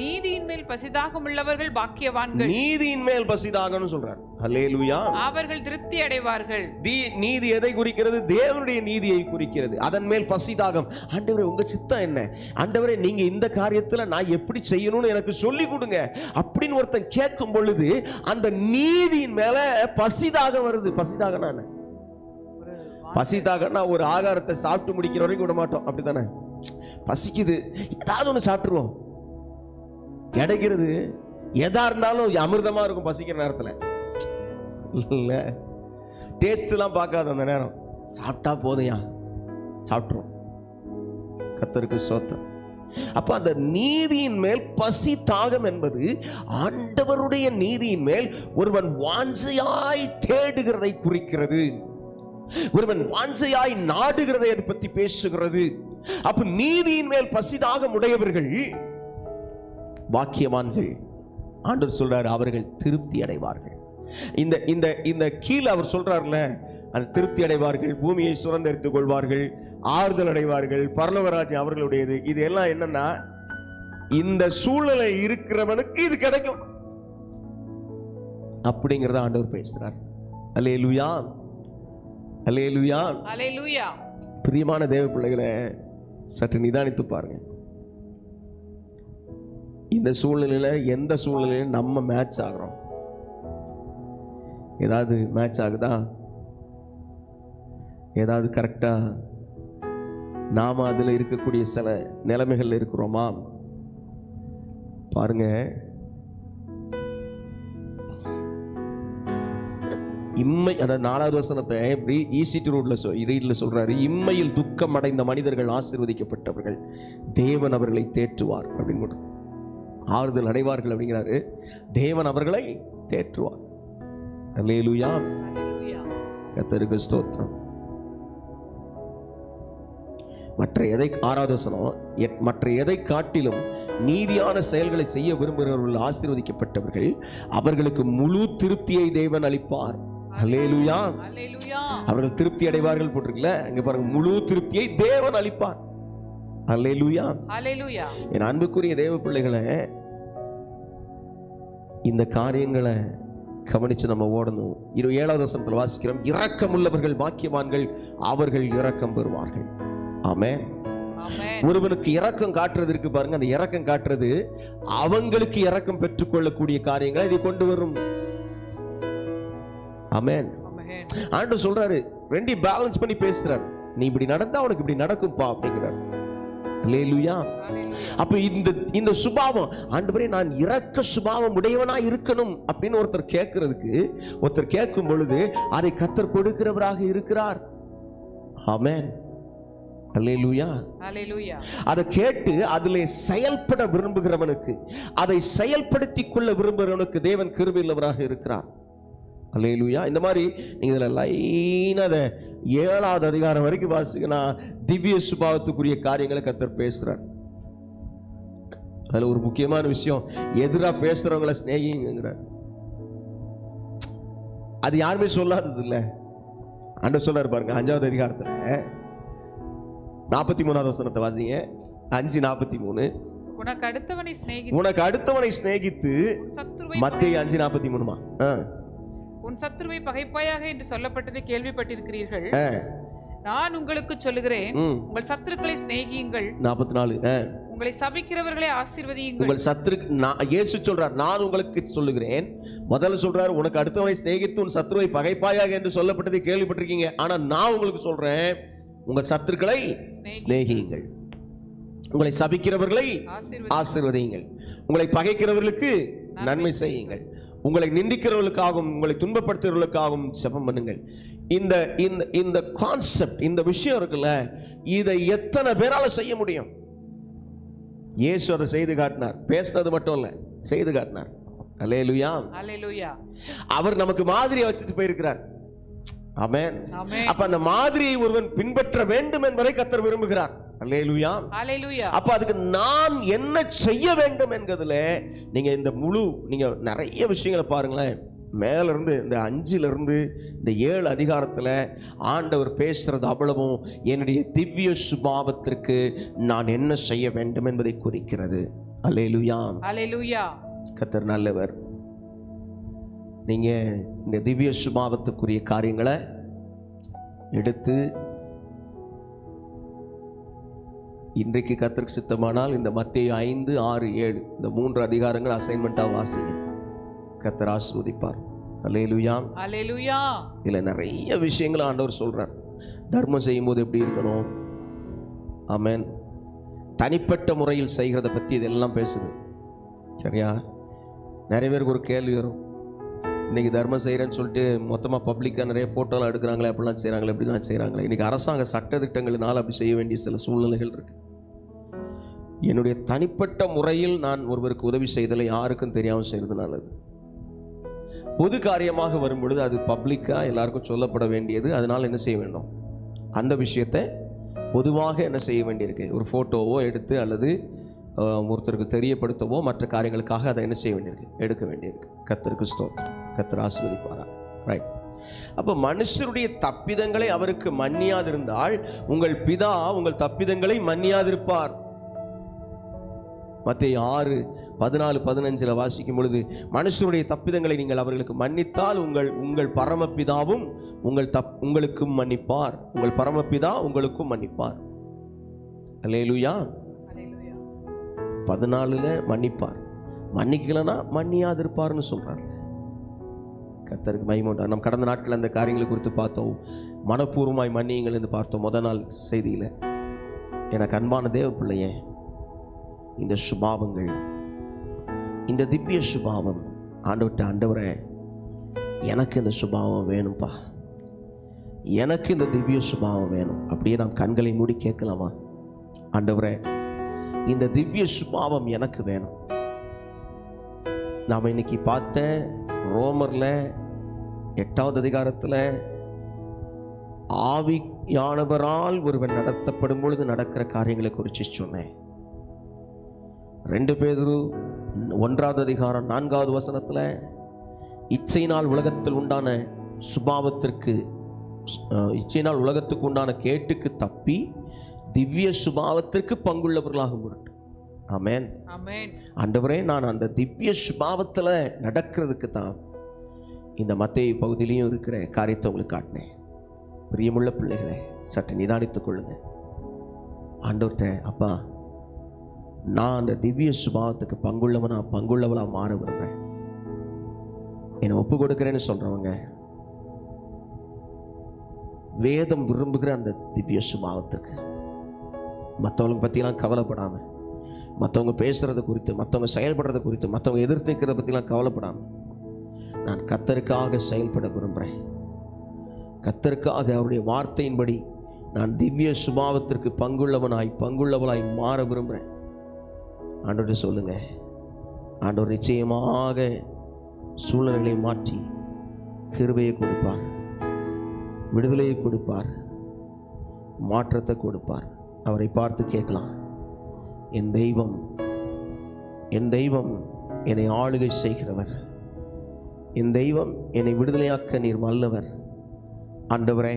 நீதியின் மேல் பசிதாகம் உள்ளவர்கள் பாக்கியவான்கள். நீதியின் மேல் பசிதாகம்னு சொல்றார். அல்லேலூயா. அவர்கள் திருப்தி அடைவார்கள். நீதி எதை குறிக்கிறது? தேவனுடைய நீதியை குறிக்கிறது. அதன் மேல் பசிதாகம். ஆண்டவரே உங்க சித்தம் என்ன? ஆண்டவரே நீங்க இந்த காரியத்துல நான் எப்படி செய்யணும்னு எனக்கு சொல்லி கொடுங்க அப்படின்னு ஒருத்தன் கேட்கும் பொழுது அந்த நீதியின் மேல பசிதாகம் வருது. பசிதாகனா என்ன? பசிதாகனா ஒரு ஆகாரத்தை சாப்பிட்டு முடிக்கிற வரைக்கும் விட மாட்டோம், அப்படித்தானே? பசிக்குது, ஏதாவது ஒண்ணு சாப்பிட்டுருவோம். கிடைக்கிறது எதா இருந்தாலும் அமிர்தமா இருக்கும் பசிக்கிற நேரத்துல. இல்ல டேஸ்ட் எல்லாம் பார்க்காத அந்த நேரம், சாப்பிட்டா போதையா சாப்பிட்டுரும். கர்த்தருக்கு ஸ்தோத்திரம். அப்ப அந்த நீதியின் மேல் பசி தாகம் என்பது ஆண்டவருடைய நீதியின் மேல் ஒருவன் வாஞ்சையாய் தேடுகிறதை குறிக்கிறது. ஒருவன் வாஞ்சையாய் நாடுகிறதை அதை பற்றி பேசுகிறது. அப்ப நீதியின் மேல் பசிதாகம் உடையவர்கள் பாக்கியவான்கள். ஆண்டவர் சொல்றாரு அவர்கள் திருப்தி அடைவார்கள். இந்த இந்த இந்த கீழே அவர் சொல்றாருல, அந்த திருப்தி அடைவார்கள், பூமியை சுதந்தரித்துக் கொள்வார்கள், ஆறுதல் அடைவார்கள், பரலோகராஜ்யம் அவர்களுடையது. இது எல்லாம் என்னன்னா இந்த சூழ்நிலை இருக்கிறவனுக்கு இது கிடைக்கும் அப்படிங்கறத ஆண்டவர் பேசுறார். அல்லேலூயா, அல்லேலூயா, அல்லேலூயா. பிரியமான தேவ பிள்ளைகளை சற்று நிதானித்து பாருங்க. இந்த சூழ்நிலையில எந்த சூழ்நிலையில நம்ம மேட்ச் ஆகிறோம்? ஏதாவது மேட்ச் ஆகுதா? ஏதாவது கரெக்டா நாம அதுல இருக்கக்கூடிய சில நிலைமைகள் இருக்கிறோமா? பாருங்க, இம்மை, அதாவது 4வது வசனத்தை இப்படி ஈசிட்டு ரீட்ல சொல்றாரு, இம்மையில் துக்கம் அடைந்த மனிதர்கள் ஆசீர்வதிக்கப்பட்டவர்கள், தேவன் அவர்களை தேற்றுவார் அப்படின்னு. ஆறுதல் அடைவார்கள் அப்படிங்கிறாரு, தேவன் அவர்களை தேற்றுவார். அல்லேலூயா, கர்த்தருக்கு ஸ்தோத்திரம். மற்ற எதை, 6வது வசனம், மற்ற எதை காட்டிலும் நீதியான செயல்களை செய்ய விரும்புகிறவர்கள் ஆசீர்வதிக்கப்பட்டவர்கள், அவர்களுக்கு முழு திருப்தியை தேவன் அளிப்பார். அல்லேலூயா, அவர்கள் திருப்தி அடைவார்கள் போட்டிருக்கல, அங்க பாருங்க, முழு திருப்தியை தேவன் அளிப்பார். அல்லேலூயா, அல்லேலூயா. என் அன்புக்குரிய தேவ பிள்ளைகளை, இந்த காரியங்களை கவனிச்சு நம்ம ஓடணும். 7வது வசனத்தில் வாசிக்கிறோம், இரக்கம் உள்ளவர்கள் பாக்கியவான்கள், அவர்கள் இரக்கம் பெறுவார்கள். ஆமென். ஒருவனுக்கு இரக்கம் காட்டுறது இருக்கு பாருங்க, அந்த இரக்கம் காட்டுறது அவங்களுக்கு இரக்கம் பெற்றுக்கொள்ளக்கூடிய காரியங்களை இதை கொண்டு வரும். ஆமென். ஆண்டவர் சொல்றாரு, ரெண்டையும் பேலன்ஸ் பண்ணி பேசுறாரு. நீ இப்படி நடந்தா உனக்கு இப்படி நடக்கும்பா அப்படிங்கிறார். அல்லேலூயா. அப்ப இந்த சுபாவம், ஆண்டவரே நான் இரக்க சுபாவம் உடையவனா இருக்கணும் அப்படின்னு ஒருத்தர் கேட்கிறதுக்கு, ஒருத்தர் கேட்கும் பொழுது அதை கர்த்தர் கொடுக்கிறவராக இருக்கிறார். ஆமென். அல்லேலூயா, அல்லேலூயா. அதை கேட்டு அதிலே செயல்பட விரும்புகிறவனுக்கு, அதை செயல்படுத்திக் கொள்ள விரும்புகிறவனுக்கு தேவன் கிருபையுள்ளவராக இருக்கிறார். அல்லேலூயா. இந்த மாதிரி நீங்க இதுல லைனா 7வது அதிகாரம் வரைக்கும் வாசிங்கன்னா திவ்ய சுபாவத்துக்குரிய காரியங்களை கர்த்தர் பேசுறார். அதுல ஒரு முக்கியமான விஷயம், எதிரா பேசுறவங்களை சிநேகிங்கிறார். அது யாருமே சொல்லாதது இல்ல. ஆண்டவர் சொல்றாரு பாருங்க, 5வது அதிகாரத்துல 43வது வசனத்தை வாசிங்க. 5:43, உனக்கு அடுத்தவனை சிநேகித்து, மத்தேயு 5:43மா, உன் சத்துருவை பகைப்பாயாக என்று சொல்லப்பட்டதை கேள்விப்பட்டிருக்கிறீர்கள். நான் உங்களுக்கு சொல்லுகிறேன், உங்கள் சத்துருக்களை சிநேகியுங்கள். 44, உங்களை சபிக்கிறவர்களை ஆசீர்வதியுங்கள். உங்கள் சத்துரு, இயேசு சொல்றார், நான் உங்களுக்கு சொல்லுகிறேன். முதல்ல சொல்றாரு, உனக்கு அடுத்தவனை சிநேகித்து உன் சத்துருவை பகைப்பாயாக என்று சொல்லப்பட்டதை கேள்விப்பட்டிருக்கீங்க. ஆனா நான் உங்களுக்கு சொல்றேன், உங்கள் சத்துருக்களை சிநேகியுங்கள், உங்களை சபிக்கிறவர்களை ஆசீர்வதியுங்கள், உங்களை பகைக்கிறவர்களுக்கு நன்மை செய்யுங்கள், உங்களை நிந்திக்கிறவர்களுக்காகவும் உங்களை துன்பப்படுத்துகிறவர்களுக்காகவும் ஜெபம் பண்ணுங்கள். இந்த இந்த இந்த கான்செப்ட், இந்த விஷயம் இருக்குல்ல, இதை எத்தனை பேரால செய்ய முடியும்? இயேசு அதை செய்து காட்டினார். பேசினது மட்டும் இல்ல, செய்து காட்டினார். அல்லேலூயா, அல்லேலூயா. அவர் நமக்கு மாதிரியை வச்சுட்டு போயிருக்கிறார். ஆமென். அப்ப அந்த மாதிரியை ஒருவன் பின்பற்ற வேண்டும் என்பதை கர்த்தர் விரும்புகிறார். அல்லேலூயா, அல்லேலூயா. அப்ப அதுக்கு நாம் என்ன செய்ய வேண்டும் என்கிறதுல நீங்க இந்த நீங்க நிறைய விஷயங்களை பாருங்களேன். மேல இருந்து இந்த 5ல இருந்து இந்த 7 அதிகாரத்துல ஆண்டவர் பேசுறது அவ்வளவும் என்னுடைய திவ்ய சுபாவத்திற்கு நான் என்ன செய்ய வேண்டும் என்பதை குறிக்கிறது. அல்லேலூயா. அல்லேலூயா. கர்த்தர் நல்லவர். நீங்க இந்த திவ்ய சுபாவத்துக்குரிய காரியங்களை எடுத்து இன்றைக்கு கர்த்தருக்கு சித்தமானால் இந்த மத்தேயு 5, 6, 7 இந்த 3 அதிகாரங்கள் அசைன்மெண்ட்டாக வாசிங்க. கர்த்தர் ஆசீர்வதிப்பார். அல்லேலூயா. அல்லேலூயா. இதில் நிறைய விஷயங்களை ஆண்டவர் சொல்றார். தர்மம் செய்யும் போது எப்படி இருக்கணும், ஆமென். தனிப்பட்ட முறையில் செய்கிறத பற்றி இதெல்லாம் பேசுது. சரியா? நிறைய பேருக்கு ஒரு கேள்வி வரும், இன்னைக்கு தர்மம் செய்கிறேன்னு சொல்லிட்டு மொத்தமாக பப்ளிக்காக நிறைய ஃபோட்டோலாம் எடுக்கிறாங்களே, அப்படிலாம் செய்கிறாங்களே, எப்படிலாம் செய்கிறாங்களே. இன்றைக்கி அரசாங்க சட்டத்திட்டங்களினால் அப்படி செய்ய வேண்டிய சில சூழ்நிலைகள் இருக்குது. என்னுடைய தனிப்பட்ட முறையில் நான் ஒருவருக்கு உதவி செய்தலை யாருக்கும் தெரியாமல் செய்கிறது நல்லது. பொது காரியமாக வரும் பொழுது அது பப்ளிக்காக எல்லாருக்கும் சொல்லப்பட வேண்டியது. அதனால் என்ன செய்ய வேண்டும், அந்த விஷயத்தை பொதுவாக என்ன செய்ய வேண்டியிருக்கு, ஒரு ஃபோட்டோவோ எடுத்து அல்லது ஒருத்தருக்கு தெரியப்படுத்தவோ மற்ற காரியங்களுக்காக அதை என்ன செய்ய வேண்டியிருக்கு, எடுக்க வேண்டியிருக்கு. கர்த்தருக்கு ஸ்தோத்திரம். கர்த்தர் ஆசீர்வதிப்பாரா. ரைட். அப்போ மனுஷருடைய தப்பிதங்களை அவருக்கு மன்னியாதிருந்தால் உங்கள் பிதா உங்கள் தப்பிதங்களை மன்னியாதிருப்பார். மத்தேயு 6, 14, 15 வாசிக்கும் பொழுது மனுஷருடைய தப்பிதங்களை நீங்கள் அவர்களுக்கு மன்னித்தால் உங்கள் பரமபிதாவும் உங்களுக்கும் மன்னிப்பார். உங்கள் பரமபிதா உங்களுக்கும் மன்னிப்பார். அல்லேலூயா. 14 மன்னிப்பார், மன்னிக்கலனா மன்னியாதிருப்பார்னு சொல்றார். கர்த்தருக்கு மகிமை உண்டாகட்டும். நம்ம கடந்த நாட்கள் அந்த காரியங்களை குறித்து பார்த்தோம். மனப்பூர்வமாய் மன்னியுங்கள் என்று பார்த்தோம் முதல் நாள் செய்தியில். எனக்கு அன்பான தேவ பிள்ளையே, இந்த சுபாவங்கள், இந்த திவ்ய சுபாவம், ஆண்டவரே எனக்கு இந்த சுபாவம் வேணும்ப்பா, எனக்கு இந்த திவ்ய சுபாவம் வேணும். அப்படியே நாம் கண்களை மூடி கேட்கலாமா? ஆண்டவரே இந்த திவ்ய சுபாவம் எனக்கு வேணும். நாம் இன்னைக்கு பார்த்த ரோமர்ல 8வது அதிகாரத்தில் ஆவியானவரால் ஒருவன் நடத்தப்படும் பொழுது நடக்கிற காரியங்களை குறித்து சொன்னேன். 2 பேதுரு 1வது அதிகாரம் 4வது வசனத்தில் இச்சையினால் உலகத்தில் உண்டான சுபாவத்திற்கு, இச்சையினால் உலகத்துக்கு உண்டான கேட்டுக்கு தப்பி திவ்ய சுபாவத்திற்கு பங்குள்ளவர்களாக முடியும். ஆமென். ஆண்டவரே நான் அந்த திவ்ய சுபாவத்தில் நடக்கிறதுக்கு தான் இந்த மத்தேயு பகுதியிலையும் இருக்கிற காரியத்தை உங்களுக்கு காட்டினேன். பிரியமுள்ள பிள்ளைகளை சற்று நிதானித்துக் கொள்ளுங்க. ஆண்டவர்கிட்ட, அப்பா நான் அந்த திவ்ய சுபாவத்துக்கு பங்குள்ளவளா மாற விரும்புகிறேன், என்னை ஒப்பு கொடுக்கிறேன்னு சொல்றவங்க வேதம் விரும்புகிற அந்த திவ்ய சுபாவத்துக்கு, மற்றவங்க பற்றிலாம் கவலைப்படாமல், மற்றவங்க பேசுகிறத குறித்து, மற்றவங்க செயல்படுறத குறித்து, மற்றவங்க எதிர்த்து நிற்கிறத பற்றிலாம் கவலைப்படாமல் நான் கர்த்தருக்காக செயல்பட விரும்புகிறேன். கர்த்தருக்காக அவருடைய வார்த்தையின்படி நான் திவ்ய சுபாவத்திற்கு பங்குள்ளவளாய் மாற விரும்புகிறேன். ஆண்டவர்கிட்ட சொல்லுங்க. ஆண்டவர் நிச்சயமாக சூழ்நிலைகளை மாற்றி கிருபையை கொடுப்பார், விடுதலையை கொடுப்பார், மாற்றத்தை கொடுப்பார். அவரை பார்த்து கேட்கலாம், என் தெய்வம் என்னை ஆளுகை செய்கிறவர், என் தெய்வம் என்னை விடுதலையாக்க நீர் வல்லவர். ஆண்டவரே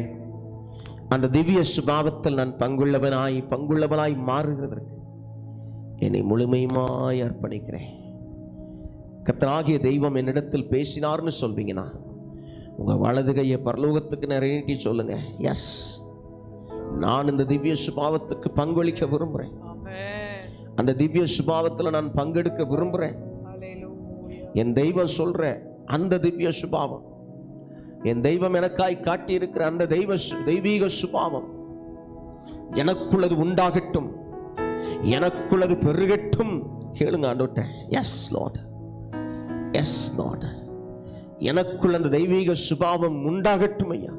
அந்த திவ்ய சுபாவத்தில் நான் பங்குள்ளவனாய் மாறுகிறதற்கு என்னை முழுமையுமாய் அர்ப்பணிக்கிறேன். கர்த்தராகிய தெய்வம் என்னிடத்தில் பேசினார்னு சொல்வீங்கன்னா உங்க வலது கையை பரலோகத்துக்கு நிறைய சொல்லுங்க, எஸ் நான் இந்த திவ்ய சுபாவத்துக்கு பங்களிக்க விரும்புகிறேன், அந்த திவ்ய சுபாவத்தில் நான் பங்கெடுக்க விரும்புகிறேன். என் தெய்வம் சொல்ற அந்த திவ்ய சுபாவம், என் தெய்வம் எனக்காய் காட்டி இருக்கிற அந்த தெய்வீக சுபாவம் எனக்குள்ளது உண்டாகட்டும், எனக்குள்ளது பெருகட்டும். கேளுங்க ஆண்டவர்ட்ட, எஸ் லார்ட், எஸ் லார்ட், எனக்குள்ள அந்த தெய்வீக சுபாவம் உண்டாகட்டும் ஐயா.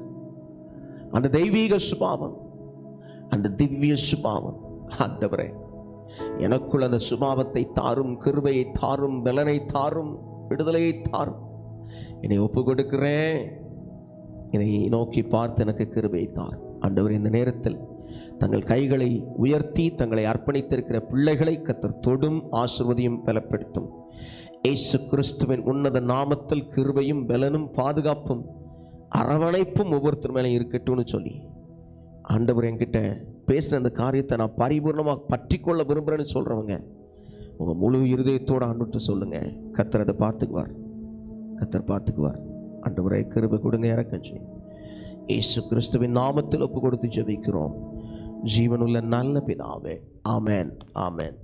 அந்த தெய்வீக சுபாவம், அந்த திவ்ய சுபாவம், ஆண்டவரே எனக்குள்ள அந்த சுபாவத்தை தாரும், கிருபையை தாரும், பலனை தாரும், விடுதலையை தாரும். என்னை ஒப்பு கொடுக்கிறேன், என்னை நோக்கி பார்த்து எனக்கு கிருபையை தாரும். ஆண்டவர் இந்த நேரத்தில் தங்கள் கைகளை உயர்த்தி தங்களை அர்ப்பணித்திருக்கிற பிள்ளைகளை கர்த்தர் தொடும், ஆசீர்வதியும், பலப்படுத்தும். இயேசு கிறிஸ்துவின் உன்னத நாமத்தில் கிருபையும் பலனும் பாதுகாப்பும் அரவணைப்பும் ஒவ்வொருத்தர் மேலே இருக்கட்டும்னு சொல்லி, ஆண்டவர் என்கிட்ட பேசுகிற அந்த காரியத்தை நான் பரிபூர்ணமாக பற்றி கொள்ள விரும்புகிறேன்னு சொல்கிறவங்க உங்க முழு இருதயத்தோட ஆண்டுட்டு சொல்லுங்க. கர்த்தர் அதை பார்த்துக்குவார். கர்த்தர் பார்த்துக்குவார். ஆண்டவரே கிருபை கொடுங்க, இரக்கம் செய்யுங்க. இயேசு கிறிஸ்துவின் நாமத்தில் ஒப்பு கொடுத்து ஜெபிக்கிறோம் ஜீவனுள்ள நல்ல பிதாவே. ஆமென், ஆமென்.